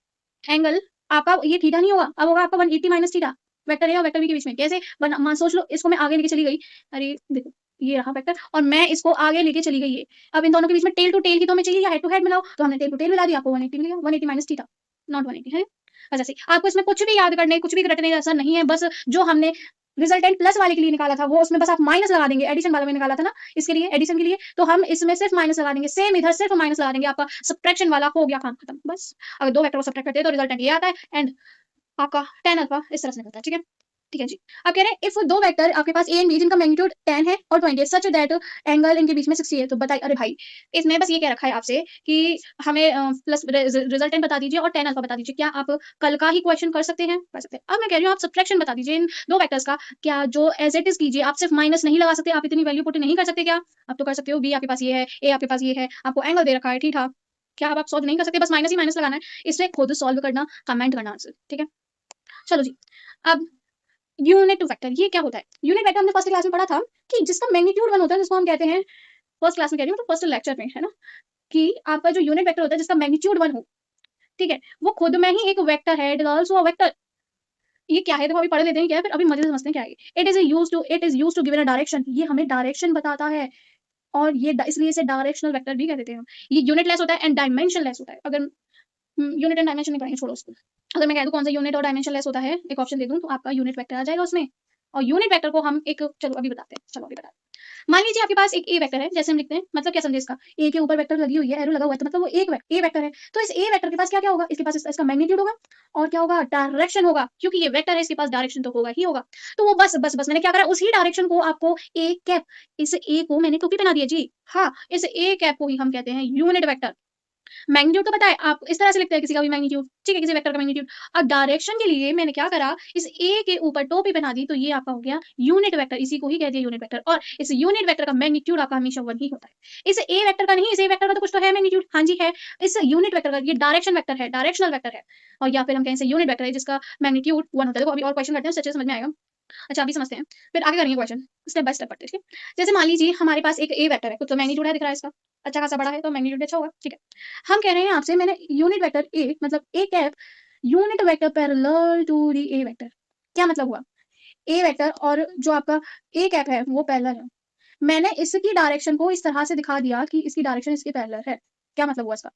एंगल आपका ये थीटा नहीं होगा, अब होगा आपका 180 माइनस थीटा, वेक्टर ए और वेक्टर बी के बीच में। कैसे मान सोच लो, इसको मैं आगे लेके चली गई, अरे देखो ये रहा वेक्टर और मैं इसको आगे लेके चली गई है। अब इन दोनों के बीच में टेल टू टेल की तो हमें चाहिए या हेड टू हेड मिलाओ, तो हमने टेल टू टेल मिला दिया, आपको 180 मिल गया, 180 माइनस थीटा नॉट 180 है। अच्छा सही, आपको इसमें कुछ भी याद करने कुछ भी रटने जैसा नहीं है, बस जो हमने रिजल्टेंट प्लस वाले के लिए निकाला था वो उसमें बस आप माइनस लगा देंगे, एडिशन वाला में निकाला था ना इसके लिए एडिशन के लिए, तो हम इसमें सिर्फ माइनस लगा देंगे, सेम इधर सिर्फ माइनस लगा देंगे, आपका सब्ट्रैक्शन वाला हो गया काम खत्म बस। अगर दो वेक्टर को सब्ट्रैक्ट करते हैं तो रिजल्टेंट ये आता है एंड आपका tan अल्फा इस तरह से निकलता है। ठीक है, ठीक है जी। अब कह रहे हैं इफ दो वेक्टर आपके पास ए एंड बी जिनका मैग्नीट्यूड 10 है और 20 है सच दैट एंगल इनके बीच में 60 है, तो बताइए। अरे भाई इसमें बस ये कह रखा है आपसे कि हमें प्लस रिजल्टेंट बता दीजिए और tan अल्फा बता दीजिए, क्या आप कल का ही क्वेश्चन कर सकते हैं? कर सकते हैं। अब मैं कह रही हूँ आप सब्ट्रैक्शन बता दीजिए इन दो वेक्टर्स का, क्या जो एज इट इज कीजिए, आप सिर्फ माइनस नहीं लगा सकते, आप इतनी वैल्यू पुट नहीं कर सकते क्या? आप तो कर सकते हो, बी आपके पास ये है, ए आपके पास ये है, आपको एंगल दे रखा है, ठीक है, क्या आप सॉल्व नहीं कर सकते? बस माइनस ही माइनस लगाना है, इसे खुद सॉल्व करना, कमेंट करना आंसर। ठीक है, चलो जी। अब यूनिट वेक्टर ये क्या होता है? यूनिट वेक्टर हमने फर्स्ट क्लास में पढ़ा था कि जिसका मैग्नीट्यूड 1 होता है, जिसको हम कहते हैं फर्स्ट क्लास में कह रही हूँ, तो फर्स्ट लेक्चर में है ना, कि आपका जो यूनिट वेक्टर होता है जिसका मैग्नीट्यूड 1 हो, ठीक है, वो खुद में ही एक वेक्टर है, it is also a vector. ये क्या है देखो अभी पढ़ लेते हैं क्या है, फिर अभी मजे से समझते हैं क्या है। It is used to given a direction, ये हमें डायरेक्शन बताता है, और ये इसलिए इसे डायरेक्शनल वेक्टर भी कह देते हैं हम। ये यूनिट लेस होता है एंड डायमेंशन लेस होता है। अगर यूनिट एंड डायमेंशन नहीं पढ़ेंगे, छोड़ो उसको। अगर मैं कह दूं कौन सा यूनिट और डायमेंशन लेस होता है, एक ऑप्शन दे दूं तो आपका यूनिट वेक्टर आ जाएगा उसमें। और यूनिट वेक्टर को हम एक चलो अभी बताते हैं, चलो अभी बताते हैं। मान लीजिए आपके पास एक ए वेक्टर है, जैसे हम लिखते हैं, मतलब क्या समझे इसका, ए के ऊपर वेक्टर लगी हुई है, एरो लगा हुआ है, तो मतलब वो एक ए वेक्टर है। तो इस ए वेक्टर के पास क्या क्या होगा, इसके पास इसका मैग्नीट्यूड होगा और क्या होगा, डायरेक्शन होगा, क्योंकि ये वेक्टर है इसके पास डायरेक्शन तो होगा ही होगा। तो वो बस बस बस मैंने क्या करा, उसी डायरेक्शन को आपको ए कैप, इस ए को मैंने टोपी पहना दिया जी। हाँ, इस ए कैप को ही हम कहते हैं यूनिट वेक्टर। मैग्नीट्यूड तो पता है, आप इस तरह से लिखते हैं किसी का भी मैग्नीट्यूड, ठीक है, किसी वेक्टर का मैग्नीट्यूड। अब डायरेक्शन के लिए मैंने क्या करा, इस ए के ऊपर टोपी बना दी, तो ये आपका हो गया यूनिट वेक्टर, इसी को ही कहते हैं यूनिट वेक्टर। और इस यूनिट वेक्टर का मैग्नीट्यूड आपका हमेशा 1 ही होता है। इस ए वेक्टर का नहीं, इस ए वेक्टर का तो कुछ तो है मैग्नीट्यूड, हाँ जी है। इस यूनिट वेक्टर का ये डायरेक्शन वेक्टर है, डायरेक्शनल वेक्टर है, और या फिर हम कहें इसे यूनिट वेक्टर है जिसका मैग्नीट्यूड 1 होता है। देखो अभी और क्वेश्चन करते हैं, सच्चे समझ में आएगा। अच्छा अभी समझते हैं, फिर आगे करेंगे क्वेश्चन, स्टेप बाय स्टेप पढ़ते हैं। ठीक है, जैसे मान लीजिए हमारे पास एक ए वेक्टर है, कुछ तो मैग्नीट्यूड है दिख रहा है इसका, अच्छा खासा बड़ा है तो मैग्नीट्यूड भी अच्छा होगा। ठीक है, हम कह रहे हैं आपसे, मैंने यूनिट वेक्टर ए मतलब A cap unit vector parallel to the A vector. क्या मतलब हुआ, ए वेक्टर और जो आपका ए कैप है वो पैरेलल है। मैंने इसकी डायरेक्शन को इस तरह से दिखा दिया कि इसकी डायरेक्शन इसके पैरेलल है। क्या मतलब हुआ इसका,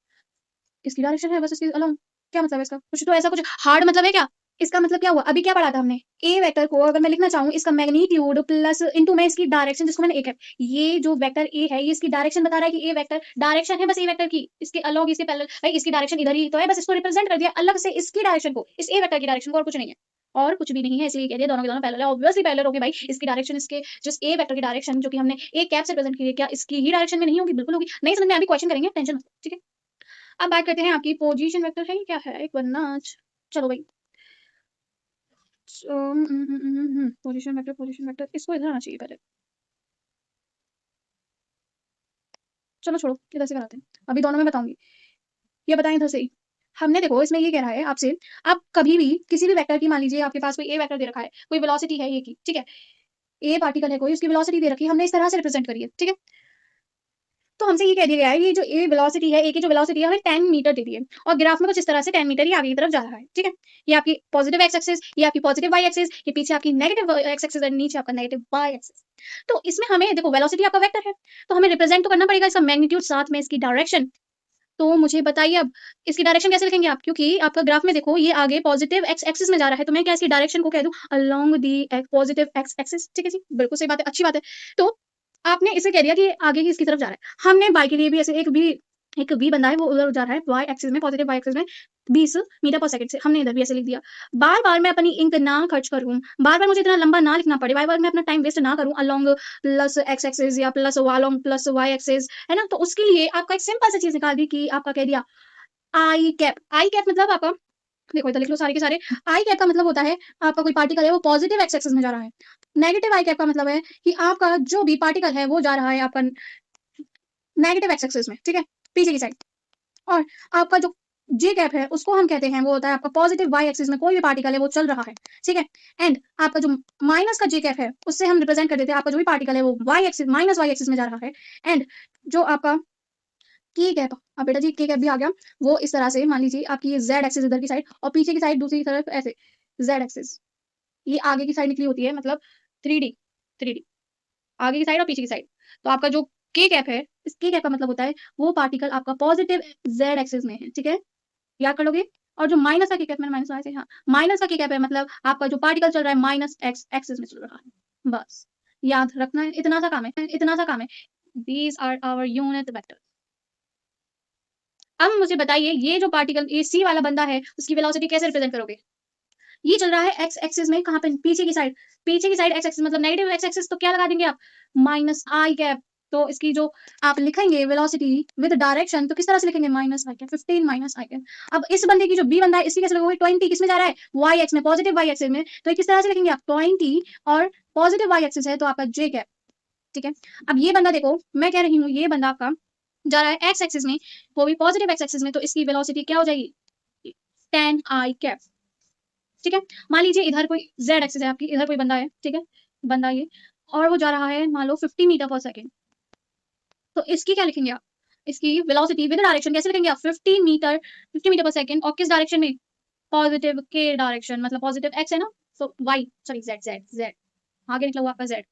इसकी डायरेक्शन है बस इसकी अलोंग। क्या मतलब है इसका, कुछ तो ऐसा कुछ हार्ड मतलब है क्या? इसका मतलब क्या हुआ, अभी क्या पढ़ा था हमने, ए वेक्टर को अगर मैं लिखना चाहूँ, इसका मैग्नीट्यूड प्लस इनटू मैं इसकी डायरेक्शन, जिसको मैंने ए कैप, ये जो वेक्टर ए है ये इसकी डायरेक्शन बता रहा है कि ए वेक्टर डायरेक्शन है बस ए वेक्टर की, इसके अलोंग इसके पैरेलल, भाई इसकी डायरेक्शन इधर ही तो है, बस इसको रिप्रेजेंट कर दिया अलग से, इसकी डायरेक्शन को, इस ए वेक्टर की डायरेक्शन को, और कुछ नहीं है, और कुछ भी नहीं है, इसलिए कह दिया दोनों के दोनों पैरेलल है। ऑब्वियसली पैरेलल होगी भाई, इसकी डायरेक्शन इसके जिस ए वेक्टर की डायरेक्शन जो कि हमने ए कैप से प्रेजेंट की है, क्या इसकी ही डायरेक्शन में नहीं होगी? बिल्कुल होगी। नहीं समझ में अभी क्वेश्चन करेंगे, टेंशन मत लो, ठीक है। अब बात करते हैं आपकी पोजीशन वेक्टर है क्या है एक वरना, चलो भाई पोजीशन वेक्टर इसको इधर आना चाहिए पहले, चलो छोड़ो इधर से कराते हैं, अभी दोनों में बताऊंगी, ये बताएं इधर से ही। हमने देखो इसमें ये कह रहा है आपसे, आप कभी भी किसी भी वेक्टर की, मान लीजिए आपके पास कोई ए वेक्टर दे रखा है, कोई वेलोसिटी है ए की, ठीक है, ए पार्टिकल है कोई, उसकी वेलोसिटी दे रखी है, हमने इस तरह से रिप्रेजेंट करी है, ठीक है। तो हमसे ये कह दिया गया है, ये जो ए वेलोसिटी है, ए की जो वेलोसिटी है हमें 10 मीटर दे दी है और ग्राफ में कुछ इस तरह से 10 मीटर ही आगे की तरफ जा रहा है, ठीक है? ये आपकी पॉजिटिव एक्स एक्सिस, ये आपकी पॉजिटिव वाई एक्सिस, ये पीछे आपकी नेगेटिव एक्स एक्सिस और नीचे आपका नेगेटिव वाई एक्सिस। तो इसमें हमें देखो वेलोसिटी आपका वेक्टर है, तो हमें रिप्रेजेंट तो करना पड़ेगा इसका मैग्नीट्यूड साथ में इसकी डायरेक्शन। तो मुझे बताइए अब इसकी डायरेक्शन कैसे लिखेंगे आप? क्योंकि आपका ग्राफ में देखो ये आगे पॉजिटिव एक्स एक्सिस में जा रहा है, तो मैं क्या इसकी डायरेक्शन को कह दूं along the positive x axis, ठीक है जी, बिल्कुल सही बात है, अच्छी बात है। तो आपने इसे कह दिया कि आगे ही इसकी तरफ जा रहा है। हमने बाय के लिए भी ऐसे एक v बंदा है वो उधर जा रहा है y एक्सिस में, पॉजिटिव y एक्सिस में 20 मीटर पर सेकंड से, हमने इधर भी ऐसे लिख दिया। बार-बार मैं अपनी इंक ना खर्च करूं, बार-बार मुझे इतना लंबा ना लिखना पड़े, बार-बार मैं अपना टाइम वेस्ट ना करूं अलोंग प्लस x एक्सिस या plus along plus y axis, है ना? तो उसके लिए आपका एक सिंपल सी चीज निकाल दी कि आपका कह दिया आई कैप। आई कैप मतलब आपका देखो इधर लिख लो सारे के सारे। आई कैप का मतलब होता है आपका कोई पार्टिकल है वो पॉजिटिव एक्स एक्सिस में जा रहा है। नेगेटिव आई कैप का मतलब है कि आपका जो भी पार्टिकल है वो जा रहा है आपका नेगेटिव एक्स एक्सिस में, ठीक है, पीछे की साइड। और आपका जो जे कैप है उसको हम कहते हैं वो होता है आपका पॉजिटिव वाई एक्सिस में कोई भी पार्टिकल है वो चल रहा है, ठीक है। एंड आपका जो माइनस का जे कैप है उससे हम रिप्रेजेंट कर देते हैं आपका जो भी पार्टिकल है वो Y axis minus Y axis में जा रहा है। एंड जो आपका की कैप, अब बेटा जी के कैप भी आ गया, वो इस तरह से मान लीजिए आपकी ये जेड एक्सिस इधर की साइड और पीछे की साइड दूसरी तरफ ऐसे जेड एक्सिस, ये आगे की साइड निकली होती है, मतलब 3D, 3D आगे की साइड और पीछे की साइड। तो आपका जो के कैप है, इस के कैप का मतलब होता है वो पार्टिकल आपका पॉजिटिव जेड एक्सिस में है, ठीक है, याद कर लोगे। और जो माइनस का के कैप, मैंने माइनस लगाया हाँ, माइनस का के कैप है मतलब आपका जो पार्टिकल चल रहा है माइनस एक्स एक्सिस में चल रहा है, बस याद रखना है, इतना सा काम है, इतना सा काम है। These are our unit vector. अब मुझे बताइए ये जो पार्टिकल ये सी वाला बंदा है उसकी वेलोसिटी कैसे रिप्रेजेंट करोगे? ये चल रहा है एक्स एक्सिस में, कहां पे? पीछे की साइड, पीछे की साइड एक्स एक्सिस मतलब नेगेटिव एक्स एक्सिस, तो क्या लगा देंगे आप? माइनस आई कैप। तो इसकी जो आप लिखेंगे वेलोसिटी विद डायरेक्शन तो किस तरह से लिखेंगे? माइनस आई कैप, 15 माइनस आई कैप। अब इस बंदे की जो बी बंदा है इसकी कैसे लिखोगे? 20 किस में जा रहा है? वाई एक्स में, पॉजिटिव वाई एक्सिस में, तो ये किस तरह से लिखेंगे आप? 20 और पॉजिटिव वाई एक्सिस है तो आपका जे कैप, ठीक है। अब ये बंदा देखो मैं कह रही हूँ ये बंदा आपका जा रहा है एक्स एक्सिस में, वो भी पॉजिटिव एक्स एक्सिस में, तो इसकी वेलोसिटी क्या हो जाएगी? 10 आई कैप, ठीक है। मान लीजिए इधर कोई जेड एक्सिस है आपकी, इधर कोई बंदा है, ठीक है, बंदा ये, और वो जा रहा है मान लो 50 मीटर पर सेकेंड, तो इसकी क्या लिखेंगे आप? इसकी वेलोसिटी विद डायरेक्शन कैसे लिखेंगे आप? 50 मीटर पर सेकेंड, और किस डायरेक्शन में? पॉजिटिव के डायरेक्शन, मतलब पॉजिटिव एक्स है ना, तो Y sorry Z Z Z आगे निकला हुआ आपका जेड,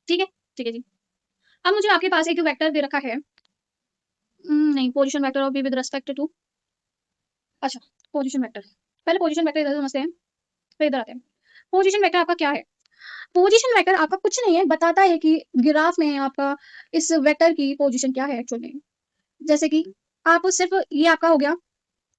ठीक है, ठीक है जी। अब मुझे आपके पास एक वेक्टर दे रखा है, नहीं पोजीशन वेक्टर और बी विद रिस्पेक्ट टू, अच्छा पोजीशन वेक्टर, पहले पोजीशन वेक्टर इधर समझते हैं फिर इधर आते हैं। पोजीशन वेक्टर आपका क्या है? पोजीशन वेक्टर आपका कुछ नहीं है, बताता है कि ग्राफ में आपका इस वेक्टर की पोजीशन क्या है एक्चुअल में। जैसे कि आप सिर्फ ये आपका हो गया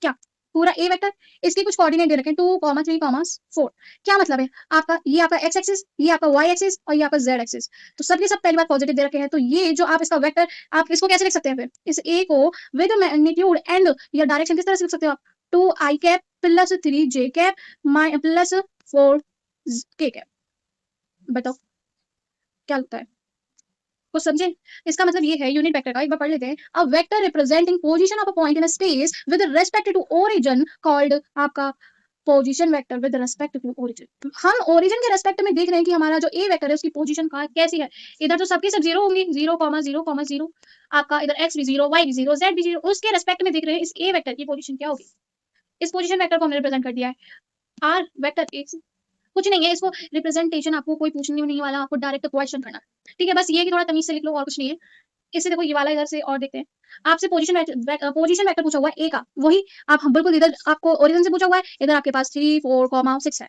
क्या, पूरा ए वेक्टर, इसके कुछ कोऑर्डिनेट दे रखे हैं 2, 3, 4। क्या मतलब है? आपका ये आपका एक्स एक्सिस, ये आपका वाई एक्सिस और ये आपका जेड एक्सिस, तो सब के सब पहली बार पॉजिटिव दे रखे हैं, तो ये जो आप इसका वेक्टर आप इसको कैसे लिख सकते हैं? फिर इस ए को विद मैग्नीट्यूड एंड या डायरेक्शन किस तरह से लिख सकते हो आप? 2 आई कैप प्लस 3 जे कैप प्लस 4 के कैप। बताओ क्या लगता है? कुछ समझे? इसका मतलब ये है यूनिट वेक्टर का, एक बार पढ़ लेते हैं। A vector representing position of a point in a space with respect to origin called आपका position vector with respect to origin. हम ओरिजिन के रिस्पेक्ट में देख रहे हैं कि हमारा जो ए वेक्टर है उसकी पोजीशन का कैसी है। इधर तो सबके सब जीरो होंगे, 0,0,0 आपका इधर एक्स भी जीरो, वाई भी जीरो, जेड भी जीरो, उसके रिस्पेक्ट में देख रहे हैं इस ए वेक्टर की पोजीशन क्या होगी। इस पोजीशन वेक्टर को हमने रिप्रेजेंट कर दिया है आर वेक्टर एक्स, कुछ नहीं है, इसको रिप्रेजेंटेशन आपको कोई पूछने नहीं वाला, आपको डायरेक्ट क्वेश्चन करना, ठीक है, बस ये कि थोड़ा तमीज से लिख लो और कुछ नहीं है। इससे देखो ये वाला इधर से और देखते हैं, आपसे पोजीशन वेक्टर पूछा हुआ है ए का, वही आप हम बिल्कुल इधर आपको ओरिजिन से पूछा हुआ है, इधर आपके पास 3, 4, 6 है।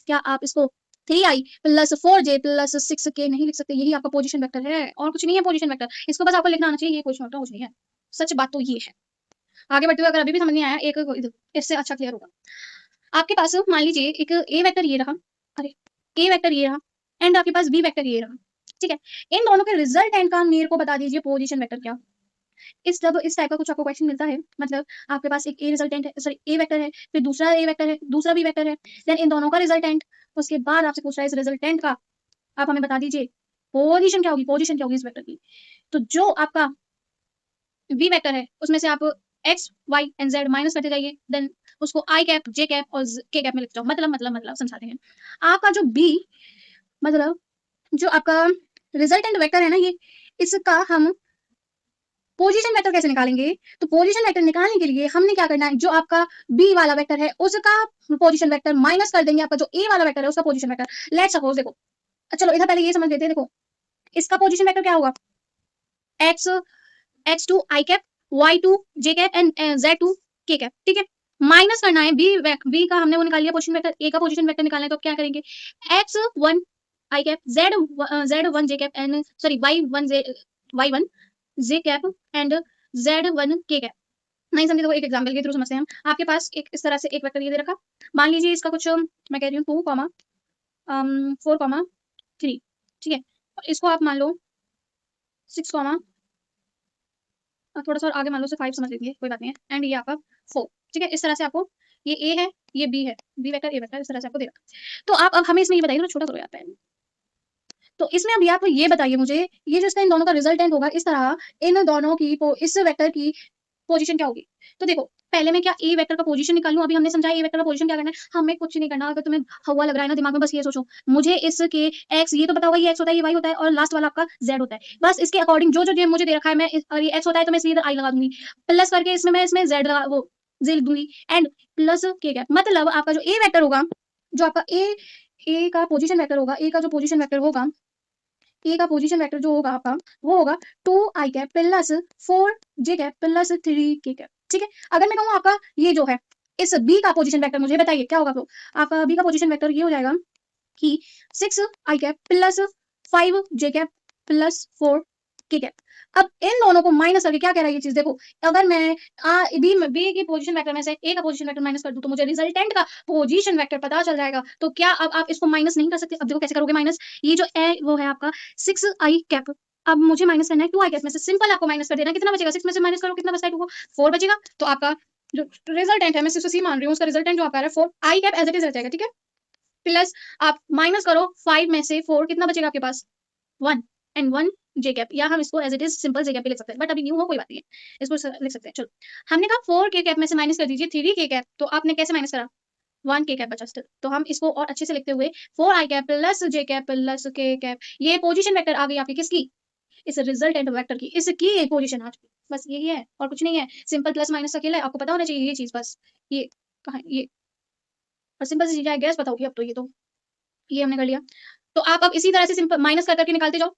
क्या आप इसको 3i plus 4j plus 6k नहीं लिख सकते? यही आपका पोजीशन वेक्टर है और कुछ नहीं है पोजीशन वेक्टर, इसको बस आपको लिखना आना चाहिए, ये पोजीशन वेक्टर कुछ नहीं है। सच बात तो ये है। आगे बढ़ते हुए अगर अभी भी समझ नहीं आया एक इससे अच्छा क्लियर होगा। आपके पास मान लीजिए एक ए वेक्टर ये रहा, अरे ए वेक्टर ये रहा एंड आपके पास बी वेक्टर ये रहा, ठीक है। इन दोनों के रिजल्टेंट का मेरे को बता दीजिए पोजीशन वेक्टर क्या। इस जब इस टाइप का कुछ आपको क्वेश्चन मिलता है, मतलब आपके पास एक ए रिजल्टेंट है, सॉरी ए वेक्टर है, फिर दूसरा ए वेक्टर है, दूसरा बी वेक्टर है, देन इन दोनों का रिजल्टेंट, उसके बाद आपसे पूछ रहा है इस रिजल्टेंट का आप हमें बता दीजिए पोजीशन क्या होगी, पोजीशन क्या होगी इस वेक्टर की। तो जो आपका वी वेक्टर है उसमें से आप X Y and Z minus करते जाइए, देन उसको आई कैप जे कैप और के कैप में लिखते जाओ, मतलब समझाते हैं। आपका जो बी मतलब जो आपका रिजल्टेंट वेक्टर है ना, ये इसका हम पोजीशन वेक्टर कैसे निकालेंगे? तो पोजीशन वेक्टर निकालने के लिए हमने क्या करना है, जो आपका बी वाला वेक्टर है उसका पोजीशन वेक्टर माइनस कर देंगे आपका जो ए वाला वेक्टर है उसका पोजीशन वेक्टर। लेट्स सपोज देखो, चलो इधर पहले ये समझ लेते हैं। देखो इसका पोजीशन वेक्टर क्या होगा, x x2 i cap, y2 j cap and z2 k cap. ठीक है, माइनस करना है बी का हमने वो निकाल लिया पोजीशन वेक्टर, ए का पोजीशन वेक्टर निकालना है तो क्या करेंगे, x1 i cap, z1 j cap and sorry y1 j cap and z1 k cap. नहीं समझे तो एक एग्जांपल के थ्रू समझते हैं हम। आपके पास एक इस तरह से एक वेक्टर ये दे रखा, मान लीजिए इसका कुछ मैं कह रही हूँ 2, 4, 3। ठीक है, इसको आप मान लो 6, थोड़ा सा और आगे मान लो 5 समझ लीजिए, कोई बात नहीं है, एंड ये आपका 4। ठीक है, इस तरह से आपको ये ए है, ये बी है, बी वेक्टर ए वेक्टर इस तरह से आपको दे रखा है। तो आप अब हमें इसमें ये बताइए, थोड़ा छोटा करो यार पेन। तो इसमें अभी आप ये बताइए मुझे, ये जो इसका इन दोनों का रिजल्टेंट होगा इस तरह, इन दोनों की इस वेक्टर की पोजीशन क्या होगी। तो देखो पहले मैं क्या ए वेक्टर का पोजीशन निकाल लूं, अभी हमने समझा ए वेक्टर का पोजीशन क्या करना है, हमें कुछ नहीं करना। अगर तुम्हें हवा लग रहा है ना दिमाग में, बस ये सोचो मुझे इसके एक्स ये तो पता होगा, ये एक्स होता है, ये वाई होता है, और लास्ट वाला आपका जेड होता है। बस इसके अकॉर्डिंग जो जो मुझे दे रखा है, मैं और ये एक्स होता है तो मैं सीधे आई लगा दूंगी, प्लस करके इसमें मैं इसमें जेड लगा वो जेड दूंगी, एंड प्लस के कैप। मतलब आपका जो ए वेक्टर होगा, जो आपका ए का पोजीशन वेक्टर होगा, ए का जो पोजीशन वेक्टर होगा, ए का पोजीशन वेक्टर जो होगा आपका वो होगा 2 आई कैप प्लस 4 जे कैप प्लस 3 के कैप। ठीक है, अगर मैं कहूँ आपका ये जो है इस बी का पोजीशन वेक्टर, मुझे बताइए क्या होगा। तो आपका बी का पोजीशन वेक्टर ये हो जाएगा कि 6 आई कैप प्लस 5 जे कैप प्लस 4 के कैप। अब इन दोनों को माइनस करके क्या कह रहा है ये चीज, देखो अगर मैं बी की पोजीशन वेक्टर में से ए का पोजीशन वेक्टर माइनस कर दूं तो मुझे रिजल्टेंट का पोजीशन वेक्टर पता चल जाएगा। तो क्या अब आप इसको माइनस नहीं कर सकते? अब देखो कैसे करोगे माइनस, ये जो है वो है आपका 6 आई कैप, अब मुझे माइनस करना है 2 आई कैप में से, सिंपल आपको माइनस कर देना है। कितना बचेगा, 6 में से माइनस करो कितना बचता है, 2 को 4 बचेगा। तो आपका जो रिजल्टेंट है, मैं सिर्फ सी मान रही हूँ, उसका रिजल्टेंट जो आपका है 4 आई कैप एज इट इज रह जाएगा। ठीक है, प्लस आप माइनस करो 5 में से 4, कितना बचेगा आपके पास 1 एंड 1 जे कैप, या हम इसको as it is simple J cap भी लिख सकते हैं, बट अभी न्यू हो कोई बात नहीं है, इसको लिख सकते हैं। चलो हमने कहा 4 के कैप में से माइनस कर दीजिए 3 के कैप, तो आपने कैसे माइनस करा, 1 के कैप बचा स्टिल। तो हम इसको और अच्छे से लिखते हुए 4 आई कैप प्लस जे कैप प्लस के कैप, ये पोजीशन वेक्टर आ गई आपकी किसकी, इस रिजल्टेंट वेक्टर की, इसकी ये पोजीशन आ चुकी। बस यही है और कुछ नहीं है, सिंपल प्लस माइनस अकेला है, आपको पता होना चाहिए ये चीज। बस ये कहाँ है ये, और सिंपल सी चीज है, गैस बताओगी अब तो। ये हमने कर लिया। तो आप अब इसी तरह से सिंपल माइनस कर करके निकालते जाओ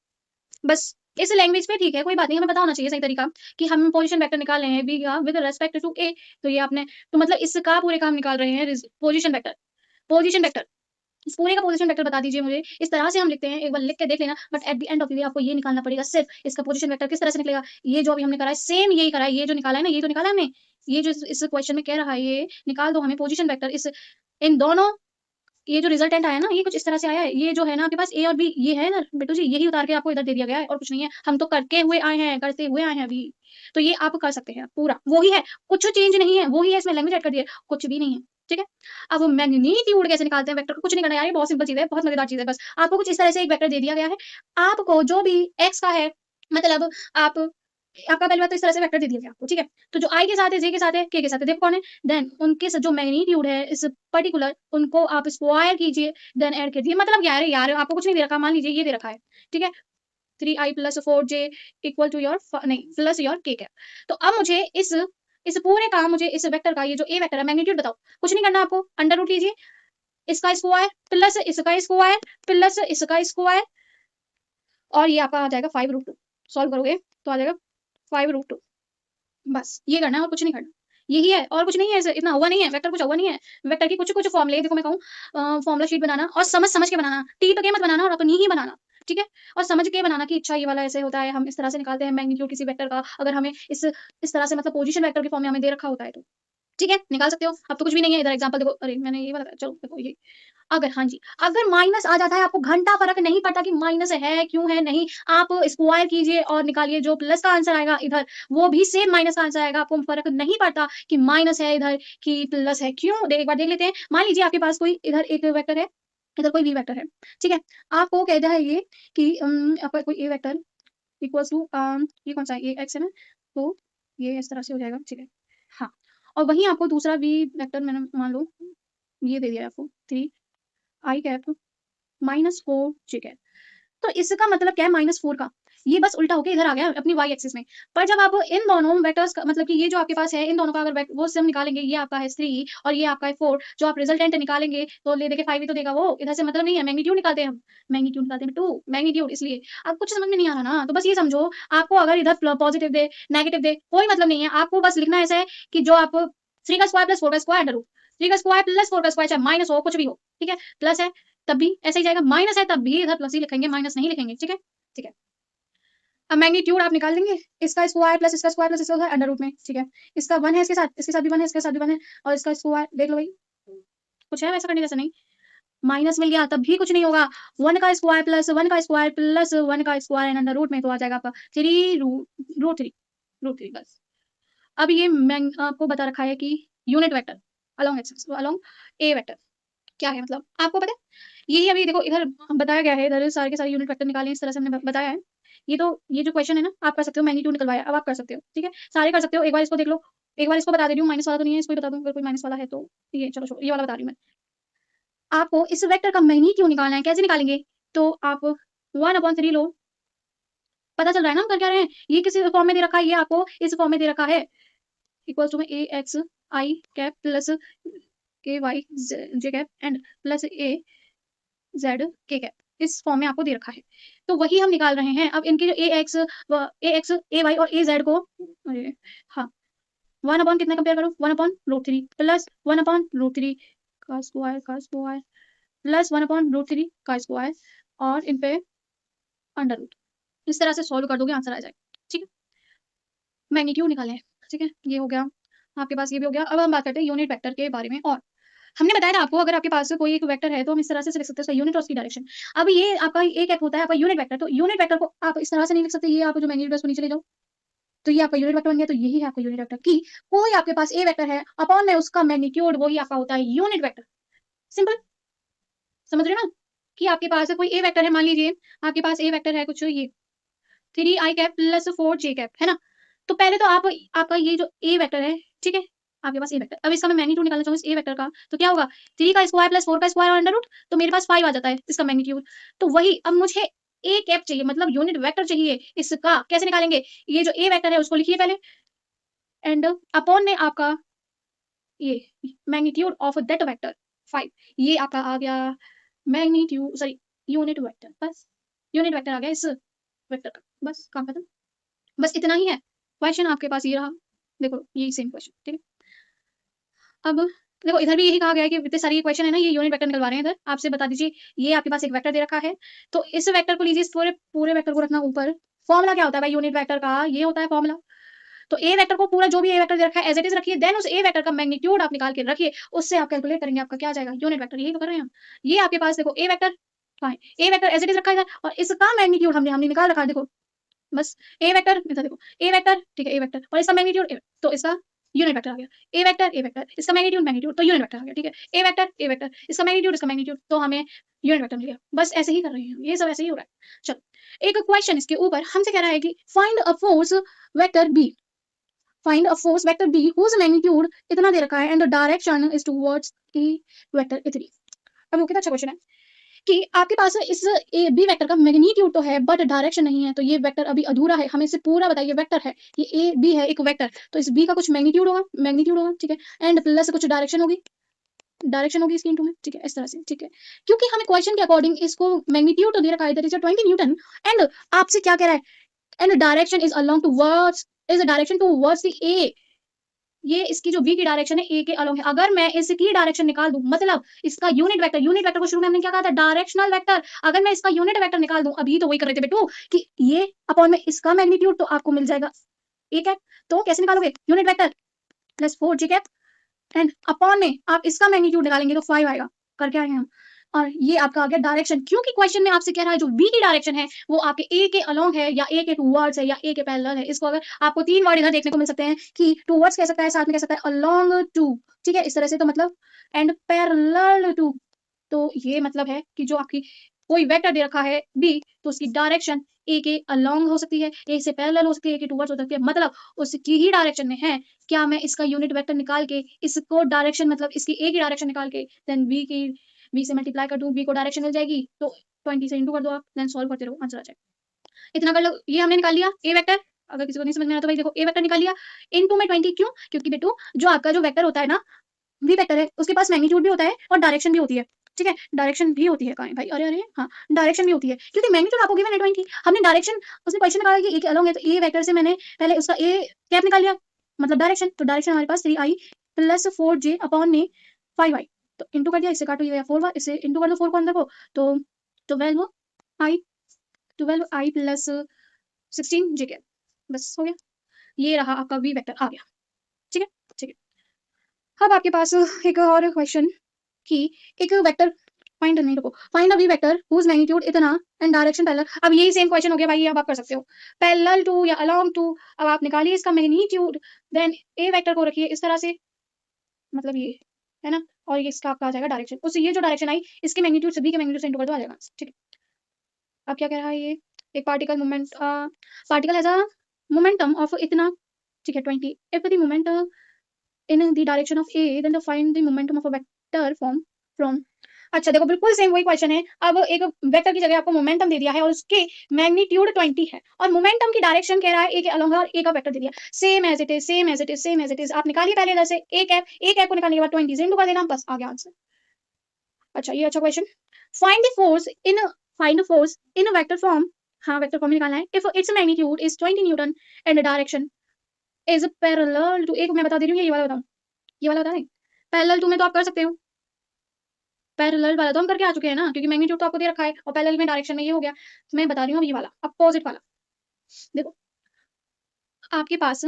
बस। इस लैंग्वेज पे ठीक है, कोई बात नहीं, हमें पता होना चाहिए सही तरीका कि हम पोजीशन वेक्टर निकाल रहे हैं बी का विद रेस्पेक्ट टू ए। तो ये आपने, तो मतलब इसका पूरे का हम निकाल रहे हैं पोजीशन वेक्टर। पोजीशन वेक्टर इस पूरे का पोजीशन वेक्टर बता दीजिए मुझे, इस तरह से हम लिखते हैं, एक बार लिख के देख लेना। But at the end of the day आपको ये निकालना पड़ेगा सिर्फ इसका पोजीशन वेक्टर किस तरह से निकलेगा। ये जो अभी हमने करा है सेम यही करा है, ये जो निकाला है ना, ये तो निकाला हमने, ये जो इस क्वेश्चन में कह रहा है ये निकाल दो हमें पोजीशन वेक्टर इस इन दोनों। ये जो रिजल्टेंट आया ना ये कुछ इस तरह से आया है, ये जो है ना आपके पास ए और बी ये है ना बेटू जी, यही उतार के आपको इधर दे दिया गया है और कुछ नहीं है। हम तो करके हुए आए हैं, करते हुए आए हैं अभी। तो ये आप कर सकते हैं पूरा वही है, कुछ चेंज नहीं है, वही है, इसमें लैंग्वेज ऐड कर दी है, कुछ भी नहीं है। ठीक है, अब मैग्नीट्यूड कैसे निकालते हैं वेक्टर, कुछ नहीं करना यार, ये बहुत सिंपल चीज है, बहुत मजेदार चीज है। बस आपको कुछ इस तरह से एक वेक्टर दे दिया गया है, आपको जो भी एक्स का है, मतलब आप आपका पहली बात तो इस तरह से वेक्टर दे दिया गया आपको। ठीक है, तो जो आई के साथ है, जे के साथ है, के साथ है, देखो कौन है, देन उनके जो मैग्नीट्यूड है इस पर्टिकुलर, उनको आप स्क्वायर कीजिए, देन ऐड कीजिए। मतलब क्या है यार, आपको कुछ नहीं दे रखा, मान लीजिए ये दे रखा है। ठीक है, 3i plus 4j equal to your नहीं प्लस योर के कैप। तो अब मुझे इस पूरे का, मुझे इस वेक्टर का, ये जो ए वेक्टर है मैग्नीट्यूड बताओ। कुछ नहीं करना आपको, अंडर रूट लीजिए, इसका स्क्वायर प्लस इसका स्क्वायर प्लस इसका स्क्वायर, और ये आपका आ जाएगा 5√2। सॉल्व करोगे तो आ जाएगा 5√2। बस ये करना है और कुछ नहीं करना, यही है और कुछ नहीं है। इतना हुआ नहीं है, वेक्टर कुछ हुआ नहीं है। वेक्टर की कुछ कुछ फॉर्मूले, देखो मैं कहूँ फॉर्मूला शीट बनाना और समझ समझ के बनाना, टीप के मत बनाना और अपनी ही बनाना। ठीक है, और समझ के बनाना कि अच्छा ये वाला ऐसे होता है, हम इस तरह से निकालते हैं मैग्नीट्यूड किसी वेक्टर का, अगर हमें इस तरह से मतलब पोजीशन वेक्टर के फॉर्म में हमें दे रखा होता है तो। ठीक है, निकाल सकते हो। अब तो कुछ भी नहीं है, इधर एग्जांपल देखो, अरे मैंने ये वाला, चलो देखो ये, अगर हाँ जी, अगर माइनस आ जाता है, आपको घंटा फर्क नहीं पड़ता कि माइनस है क्यों है नहीं, आप स्क्वायर कीजिए और निकालिए, जो प्लस का आंसर आएगा इधर वो भी सेम माइनस का आंसर आएगा। आपको फर्क नहीं पड़ता कि माइनस है इधर कि प्लस है, क्यों एक बार देख लेते हैं। मान लीजिए आपके पास कोई इधर एक वेक्टर है, इधर कोई बी वेक्टर है। ठीक है, आपको कहता है ये कि आपका कोई ए वेक्टर इक्वल्स टू ये कौन सा है, ये एक्स है ना, तो ये इस तरह से हो जाएगा। ठीक है, हाँ, और वहीं आपको दूसरा बी वेक्टर मैंने मान लो ये दे दिया आपको 3 आई कैप -4 जे कैप। तो इसका मतलब क्या है -4 का, ये बस उल्टा होके इधर आ गया अपनी y एक्सिस में। पर जब आप इन दोनों वेक्टर्स का मतलब कि ये जो आपके पास है इन दोनों का अगर वो सम निकालेंगे, ये आपका है 3 और ये आपका है 4, जो आप रिजल्टेंट निकालेंगे तो ले देखिए 5 ही तो देगा वो, इधर से मतलब नहीं है, मैग्नीट्यूड निकालते हैं हम, मैग्नीट्यूड निकालते हैं 2 मैग्नीट्यूड, इसलिए अब कुछ समझ में नहीं आ रहा ना, तो बस ये समझो आपको अगर इधर पॉजिटिव दे नेगेटिव दे कोई मतलब नहीं है, आपको बस लिखना ऐसा है कि जो आप 3 का स्क्वायर प्लस 4 का स्क्वायर अंडर रूट 3 का स्क्वायर प्लस 4 का स्क्वायर चाहे माइनस हो कुछ भी हो, ठीक है, प्लस है तब भी ऐसे ही जाएगा, माइनस है तब भी इधर प्लस ही लिखेंगे, माइनस नहीं लिखेंगे, ठीक है, ठीक है। अब मैग्नीट्यूड आप निकाल लेंगे, इसका स्क्वायर प्लस इसका स्क्वायर प्लस इसका स्क्वायर अंडर रूट में, ठीक है, इसका 1 है इसके साथ भी 1 है, इसके साथ भी 1 है और इसका स्क्वायर देख लो भाई, कुछ है वैसा करने जैसा नहीं, माइनस मिल गया तब भी कुछ नहीं होगा, 1 का स्क्वायर प्लस 1 का स्क्वायर प्लस 1 का स्क्वायर एंड अंडर रूट में तो आ जाएगा आपका 3 रूट 3 बस। अब ये मैं आपको बता रखा है कि unit vector along axis along A vector क्या है, मतलब आपको पता है यही अभी देखो इधर बताया गया है, इधर सारे के सारे यूनिट वेक्टर निकाले इस तरह से हमने बताया है। ये जो क्वेश्चन है ना आप कर सकते हो, मैग्नीट्यूड निकलवाया अब आप कर सकते हो, ठीक है, सारे कर सकते हो, एक बार इसको देख लो, एक बार इसको बता दे रही हूँ, माइनस वाला तो नहीं है, इसको ही बता दूं अगर कोई माइनस वाला है तो, ये चलो छोड़ो, ये वाला बता रही हूँ मैं आपको, इस वेक्टर का मैग्नीट्यूड निकालना है, कैसे निकालेंगे, तो आप 1/3 लो, पता चल रहा है ना हम कर क्या रहे हैं, ये किसी फॉर्म में दे रखा है, ये आपको इस फॉर्म में दे रखा है, इक्वल टू में A X I cap plus K Y J cap and plus A Z K cap, इस फॉर्म में आपको दे रखा है, तो वही हम निकाल रहे हैं। अब इनके जो ए वाई और ए जेड को, अरे हाँ, 1 अपॉन कितना कंपेयर करो, 1/√3 प्लस 1/√3 का स्क्वायर प्लस 1/√3 का स्क्वायर और इन पे अंडर रूट, इस तरह से सॉल्व कर दोगे आंसर आ जाएगा, ठीक है, मैग्नीट्यूड निकालें, ठीक है, ये हो गया आपके पास, ये भी हो गया। अब हम बात करते हैं यूनिट वेक्टर के बारे में, और हमने बताया था आपको अगर आपके पास कोई एक वेक्टर है तो हम इस तरह से लिख सकते हैं उसका यूनिट और उसकी डायरेक्शन। अब ये आपका एक ऐप होता है आपका यूनिट वेक्टर, तो यूनिट वेक्टर को आप इस तरह से नहीं लिख सकते, ये आप जो मैग्नीट्यूड है उसको नीचे ले जाओ, तो ये आपका यूनिट वेक्टर बन गया, तो यही है आपका यूनिट वेक्टर कि कोई आपके पास ए वेक्टर है अपॉन में उसका मैग्नीट्यूड, वही आपका होता है यूनिट वेक्टर, सिंपल, समझ रहे हो ना, कि आपके पास कोई ए वेक्टर है, मान लीजिए आपके पास ए वेक्टर है कुछ ये 3i cap plus 4j cap है ना, तो पहले तो आप आपका ये जो ए वेक्टर है, ठीक है, आपके पास ए वेक्टर, अब इसका मैं मैग्नीट्यूड निकालना चाहूँ इस ए वेक्टर का, तो क्या होगा 3 का स्क्वायर प्लस 4 का स्क्वायर और अंडर रूट, तो मेरे पास 5 आ जाता है इसका मैग्नीट्यूड, तो वही अब मुझे ए कैप चाहिए, मतलब यूनिट वेक्टर चाहिए इसका, कैसे निकालेंगे, ये जो ए वेक्टर है उसको लिखिए पहले एंड अपॉन में आपका ये मैग्नीट्यूड ऑफ दैट वेक्टर 5, ये आपका आ गया मैग्नीट्यूड सॉरी यूनिट वेक्टर, बस यूनिट वेक्टर आ गया इस वेक्टर का, बस काम खत्म, बस इतना ही है क्वेश्चन आपके पास, ये रहा, देखो यही सेम क्वेश्चन, ठीक है। अब देखो इधर भी यही कहा गया है कि इतने सारे क्वेश्चन है ना, ये यूनिट वेक्टर निकलवा रहे हैं, इधर आपसे बता दीजिए, ये आपके पास एक वेक्टर दे रखा है, तो इस वेक्टर को लीजिए, इस पूरे पूरे वेक्टर को रखना ऊपर, फॉर्मूला क्या होता है भाई यूनिट वेक्टर का, ये होता है फॉर्मूला, तो ए वेक्टर को पूरा जो भी ए वेक्टर दे रखा है एज इट इज रखिए, देन उस ए वेक्टर का मैग्नीट्यूड आप निकाल के रखिए, उससे आप कैलकुलेट करेंगे आपका क्या आ जाएगा यूनिट वेक्टर, यही तो कर रहे हैं हम, ये आपके पास देखो A vector, fine, A vector as it is रखा है इधर और इसका मैग्नीट्यूड हमने हमने निकाल रखा है, देखो बस ए वेक्टर इधर देखो, ए वेक्टर ठीक है, ए वेक्टर और इसका मैग्नीट्यूड तो इसका यूनिट वेक्टर आ गया, ए वेक्टर इसका मैग्नीट्यूड तो यूनिट वेक्टर आ गया, ठीक है, ए वेक्टर इसका मैग्नीट्यूड तो हमें यूनिट वेक्टर मिल गया, बस ऐसे ही कर रहे हैं, ये सब ऐसे ही हो रहा है। चलो एक क्वेश्चन इसके ऊपर हमसे कह रहा है कि find a force vector B, find a force vector B whose magnitude इतना दे रखा है and the direction is towards E vector इतनी। अब वो कितना अच्छा क्वेश्चन है कि आपके पास इस ए बी वेक्टर का मैग्नीट्यूड तो है बट डायरेक्शन नहीं है, तो ये वेक्टर अभी अधूरा है, हमें इसे पूरा बताइए, वेक्टर है ये ए बी है एक वेक्टर, तो इस बी का कुछ मैग्नीट्यूड होगा ठीक है, एंड प्लस कुछ डायरेक्शन होगी इसकी इनटू में, ठीक है, इस तरह से, ठीक है, क्योंकि हमें क्वेश्चन के अकॉर्डिंग इसको मैग्नीट्यूड तो दे रखा है, दैट इज 20 न्यूटन, एंड आपसे क्या कह रहा है and direction is along towards is a direction towards the ए, ये इसकी जो बी की डायरेक्शन है ए के अलोंग है, अगर मैं इसकी डायरेक्शन निकाल दूं, मतलब इसका यूनिट वेक्टर को शुरू में हमने क्या कहा था डायरेक्शनल वेक्टर, अगर मैं इसका यूनिट वेक्टर निकाल दूं, अभी तो वही कर रहे थे बेटू कि ये अपॉन में इसका मैग्नीट्यूड, तो आपको मिल जाएगा ए कैप, तो कैसे निकालोगे unit vector plus 4 g cap and upon में आप इसका मैग्नीट्यूड निकालेंगे तो 5 आएगा, करके आए हैं हम, और ये आपका आ गया डायरेक्शन, क्योंकि क्वेश्चन में आपसे कह रहा है जो बी की डायरेक्शन है वो आपके ए के अलोंग है या ए के टुवर्ड्स है या ए के पैरेलल है, इसको अगर आपको 3 वर्ड इधर देखने को मिल सकते हैं कि टुवर्ड्स कह सकता है, साथ में कह सकता है अलोंग टू, ठीक है, इस तरह से, तो मतलब एंड पैरेलल टू, तो ये मतलब है कि जो आपकी कोई वेक्टर दे रखा है बी, तो उसकी डायरेक्शन ए के अलोंग हो सकती है, ए से पैरेलल हो सकती है, ए के टुवर्ड्स हो सकती है, मतलब उसकी ही डायरेक्शन में है, क्या मैं इसका यूनिट वेक्टर निकाल के इसको डायरेक्शन मतलब इसकी ए की डायरेक्शन निकाल के देन बी से मल्टीप्लाई कर दूं, बी को डायरेक्शन मिल जाएगी, तो 20 से इंटू कर दो आप, देन सॉल्व करते रहो आंसर आ जाएगा। इतना कर लो, ये हमने निकाल लिया ए वेक्टर। अगर किसी को नहीं समझ में आया तो भाई देखो, ए वेक्टर निकाल लिया इनटू में 20, क्यों? क्योंकि बेटू जो आपका जो वेक्टर होता है ना, वी वेक्टर है, उसके पास मैग्नीट्यूड भी होता है और डायरेक्शन भी होती है। ठीक है, डायरेक्शन भी होती है। कहाँ है भाई? अरे अरे हाँ, डायरेक्शन भी होती है, क्योंकि मैग्नीट्यूड आपको गिवन है 20, हमने डायरेक्शन, उसने क्वेश्चन निकाला कि ए के अलोंग है, तो ए वेक्टर से मैंने पहले उसका ए कैप निकाल लिया, मतलब डायरेक्शन। तो डायरेक्शन हमारे पास 3i प्लस 4j अपॉन में 5i, तो इंटू कर दिया, इससे काटो ये 4y, इससे इंटू कर दो 4 को अंदर को, तो 12i 12i plus 16j cap, बस हो गया। ये रहा आपका वी वेक्टर आ गया। ठीक है, ठीक है। अब आपके पास एक और क्वेश्चन कि एक वेक्टर फाइंड नहीं, रुको, find a v vector whose magnitude इतना एंड डायरेक्शन पैरेलल। अब यही सेम क्वेश्चन हो गया भाई, अब आप कर सकते हो पैरेलल टू या अलोंग टू। अब आप निकालिए इसका मैग्नीट्यूड, देन ए वेक्टर को रखिए इस तरह से, मतलब ये है ना, और ये इसका आपका आ जाएगा डायरेक्शन, उससे ये जो डायरेक्शन आई इसके मैग्नीट्यूड से बी के मैग्नीट्यूड से इंटू कर दो, आ जाएगा। ठीक है, अब क्या कह रहा है ये, एक particle movement, particle has a momentum of इतना, ठीक है 20, if the moment in the direction of A, then to find the momentum of a vector from। अच्छा देखो, बिल्कुल सेम वही क्वेश्चन है। अब एक वेक्टर की जगह आपको मोमेंटम दे दिया है और उसके मैग्नीट्यूड 20 है, और मोमेंटम की डायरेक्शन कह रहा है ए के अलोंग, और ए का वेक्टर दे दिया, same as it is, same as it is, same as it is. आप निकालिए पहले इधर से ए कैप को निकालने के बाद 20 से इंटू कर देना, बस आ गया आंसर। अच्छा, ये अच्छा question. Find the force in, find the force in a vector form. हाँ, वेक्टर फॉर्म में निकालना है। If its magnitude is 20 newton and direction is parallel to, एक मैं बता दे रही हूँ, ये वाला बताऊं, ये वाला बता दें। पैरेलल टू में तो आप कर सकते हो, पैरेलल वाला तो हम करके आ चुके हैं ना, क्योंकि मैग्नीट्यूड तो आपको दे रखा है, और पैरेलल में डायरेक्शन में ये हो गया। मैं बता रही हूँ अब ये वाला अपोजिट वाला। देखो, आपके पास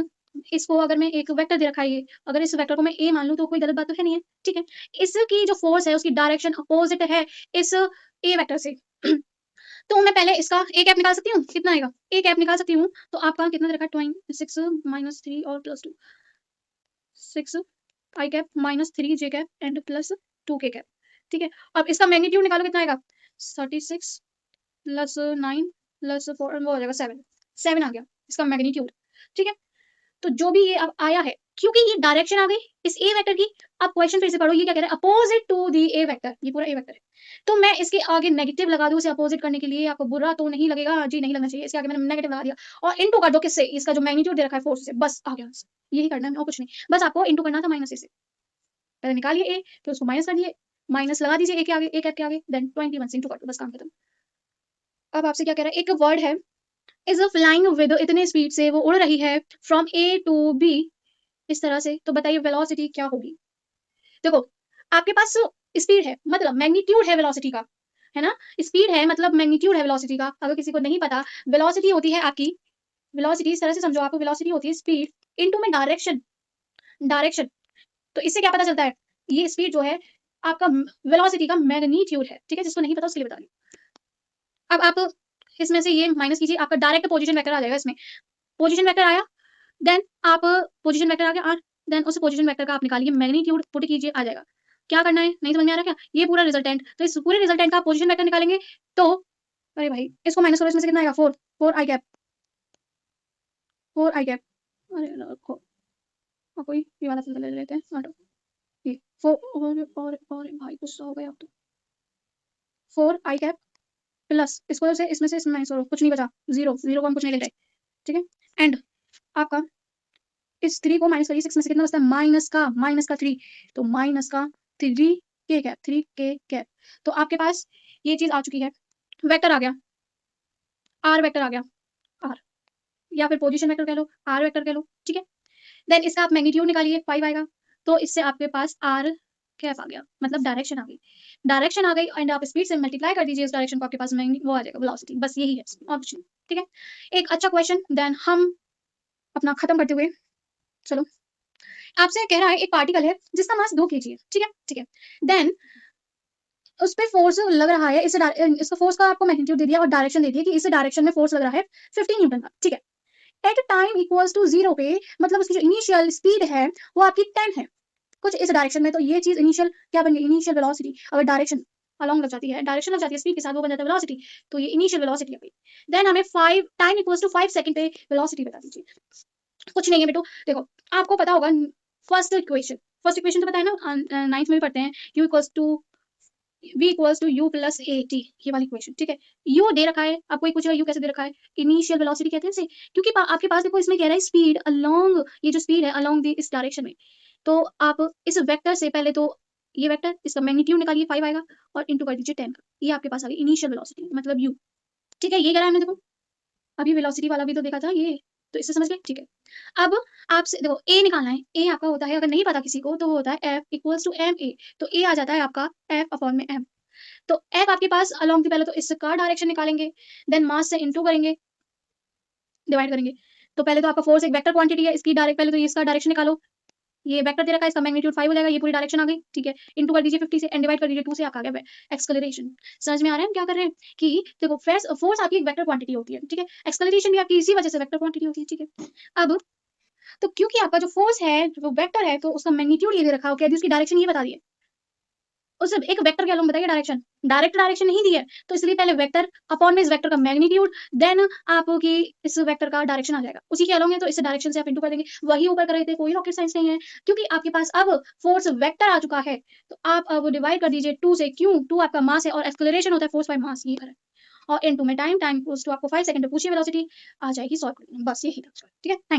इसको अगर मैं एक वेक्टर दे रखा है, ये अगर इस वेक्टर को मैं ए मान लूं तो कोई गलत बात तो है नहीं है। ठीक है, इसकी जो फोर्स है उसकी डायरेक्शन अपोजिट है इस ए वेक्टर से। तो मैं पहले इसका ए कैप निकाल सकती हूँ, कितना आएगा, ए कैप निकाल सकती हूँ। तो आपका कितना दे रखा है, 6 माइनस 3 और plus 2, 6 I cap minus 3 J cap and plus 2 के कैप। ठीक है, अब इसका मैग्नीट्यूड निकालो, कितना आएगा, 36 प्लस 9 प्लस 4, वो हो जाएगा 7, 7 आ गया इसका मैग्नीट्यूड। ठीक है, तो जो भी ये अब आया है, क्योंकि ये डायरेक्शन आ गई इस ए वेक्टर की। अब क्वेश्चन फिर से पढ़ो, ये क्या कह रहा है, opposite to the a vector, ये पूरा ए वेक्टर है, तो मैं इसके आगे नेगेटिव लगा दूं, उसे अपोजिट करने के लिए। आपको बुरा तो नहीं लगेगा जी, नहीं लगना चाहिए, इसके आगे मैंने नेगेटिव लगा दिया, और इनटू कर दो किससे, इसका जो मैग्नीट्यूड दे रखा है फोर्स से, बस आ गया आंसर। यही करना है और कुछ नहीं, बस आपको इनटू करना था माइनस से। पहले निकालिए ए, फिर उसको माइनस कर दिए, माइनस लगा दीजिए ए के आगे, ए कैप के आगे, देन 21 से इंटू कर दो, बस काम खत्म। अब आपसे क्या कह रहा है, एक वर्ड है, इज फ्लाइंग विद, इतने स्पीड से वो उड़ रही है फ्रॉम ए टू बी, इस तरह से, तो बताइए वेलोसिटी क्या होगी। देखो, आपके पास स्पीड है मतलब मैग्नीट्यूड है वेलोसिटी का, है ना, स्पीड है मतलब मैग्नीट्यूड है वेलोसिटी का। अगर किसी को नहीं पता, वेलोसिटी होती है आपकी, वेलोसिटी इस तरह से समझो, आपको वेलोसिटी होती है स्पीड इनटू में डायरेक्शन, डायरेक्शन। तो इससे क्या पता चलता है, ये स्पीड जो है आपका वेलोसिटी का मैग्नीट्यूड है। ठीक है, जिसको नहीं पता उसके लिए बता रही हूं। अब आप इसमें से ये माइनस कीजिए, आपका डायरेक्ट पोजीशन वेक्टर आ जाएगा इसमें, पोजीशन वेक्टर आया, देन आप पोजीशन वेक्टर आ गया आर, देन उस पोजीशन वेक्टर का आप निकालिए मैग्नीट्यूड, पुट कीजिए, आ जाएगा। क्या करना है, नहीं समझ में आ रहा क्या, ये पूरा रिजल्टेंट, तो इस पूरे रिजल्टेंट का पोजीशन वेक्टर निकालेंगे, तो अरे भाई इसको माइनस करो, इसमें से कितना आएगा, 4, 4 आई कैप, 4 आई कैप, अरे रखो, और कोई ये वाला ले लेते हैं, हटो ये 4, और भाई गुस्सा हो गया अब तो, 4 आई कैप प्लस इसको से इसमें से इसमें माइनस करो, कुछ नहीं बचा, जीरो, जीरो को हम कुछ नहीं ले रहे। ठीक है, एंड आपका इस 3 को माइनस करिए, 6 में से कितना बचता है, माइनस का 3, तो माइनस का 3 के कैप, 3 के कैप। तो आपके पास ये चीज आ चुकी है, वेक्टर आ गया, आर वेक्टर आ गया, आर, या फिर पोजीशन वेक्टर कह लो, आर वेक्टर कह लो। ठीक है, देन इसका आप मैग्नीट्यूड निकालिए, 5 आएगा, तो इससे आपके पास आर कैप आ गया, मतलब डायरेक्शन आ गई, डायरेक्शन आ गई, एंड आप स्पीड से मल्टीप्लाई कर दीजिए उस डायरेक्शन को, आपके पास वो आ जाएगा वेलोसिटी, बस यही है ऑप्शन। ठीक है, एक अच्छा क्वेश्चन, देन हम अपना खत्म करते हुए, चलो, आपसे कह रहा है एक पार्टिकल है जिसका मास 2 kg है। ठीक है, ठीक है, देन उस पे फोर्स लग रहा है, इसका फोर्स का आपको मैग्नीट्यूड दे दिया और डायरेक्शन दे दिया कि इस डायरेक्शन में फोर्स लग रहा है 15 न्यूटन का। ठीक है, एट टाइम इक्वल्स टू 0 पे, मतलब उसकी जो इनिशियल स्पीड है वो आपकी 10 है, कुछ इस डायरेक्शन में, तो ये चीज इनिशियल क्या बन गई, इनिशियल वेलोसिटी। अगर डायरेक्शन अलॉन्ग लग जाती है, डायरेक्शन लग जाती है स्पीड के साथ, वो बन जाता है वेलोसिटी, तो ये इनिशियल वेलोसिटी है। देन हमें 5 टाइम इक्वल्स टू 5 सेकंड पे वेलोसिटी बता दीजिए। कुछ नहीं है बेटो, देखो आपको पता होगा फर्स्ट इक्वेशन, फर्स्ट इक्वेशन तो पता है ना, 9th में भी पढ़ते हैं, u equals to v equals to u plus a t, ये वाली इक्वेशन, ठीक है। u दे रखा है, आपको एक पूछेगा u कैसे दे रखा है, इनिशियल वेलोसिटी कहते हैं इसे, क्योंकि आपके पास देखो इसमें कह रहा है स्पीड अलोंग, ये जो स्पीड है अलोंग इस डायरेक्शन में। तो आप इस वेक्टर से पहले तो ये वेक्टर इसका मैग्नीट्यूड निकालिए 5 आएगा और इंटू कर दीजिए 10, ये आपके पास आ गई इनिशियल वेलोसिटी मतलब u, ठीक है। ये कह रहा है हमने, देखो अभी वेलोसिटी वाला भी तो देखा था ये, तो इससे समझ गए, ठीक है। अब आपसे देखो a निकालना है, a आपका होता है, अगर नहीं पता किसी को तो वो होता है f equals to m a, तो a आ जाता है आपका f अपॉन में m। तो f आपके पास अलोंग की, पहले तो इसका डायरेक्शन निकालेंगे, देन मास से इनटू करेंगे, डिवाइड करेंगे। तो पहले तो आपका फोर्स एक वेक्टर क्वांटिटी है, इसकी डायरेक्ट पहले तो इसका डायरेक्शन निकालो, ये वेक्टर दे रखा है, इसका मैग्नीट्यूड 5 हो जाएगा, ये पूरी डायरेक्शन आ गई, ठीक है। इनटू कर दीजिए 50 से एंड डिवाइड कर दीजिए 2 से, आपका आ गया एक्सेलरेशन। समझ में आ रहा है हम क्या कर रहे हैं कि देखो फोर्स आपकी एक वेक्टर क्वांटिटी होती है, ठीक है। एक्सेलरेशन भी आपकी इसी वजह से वेक्टर क्वांटिटी होती है, ठीक है। अब तो क्योंकि आपका जो फोर्स है वो वेक्टर है, तो उसका मैग्नीट्यूड ये दे रखा हो, क्या उसकी डायरेक्शन ये बता दी है, और सिर्फ एक वेक्टर के अलोंग बताइए डायरेक्शन, डायरेक्ट डायरेक्शन नहीं दी है, तो इसलिए पहले वेक्टर अपॉन में इस वेक्टर का मैग्नीट्यूड, देन आपकी इस वेक्टर का डायरेक्शन आ जाएगा, उसी के अलोंग है तो इस डायरेक्शन से आप इंटू कर देंगे, वही ऊपर कर रहे थे, कोई रॉकेट साइंस नहीं है, क्योंकि आपके पास अब फोर्स वेक्टर आ चुका है, तो आप अब डिवाइड कर दीजिए 2 से, क्यों 2 आपका मास है और एक्सेलरेशन होता है फोर्स बाय मास, ये करें। और इनटू में टाइम, टाइम इक्वल्स टू आपको 5 सेकंड पे पूछिए वेलोसिटी आ जाएगी, सॉल्व कर, बस यही था, ठीक है। थैंक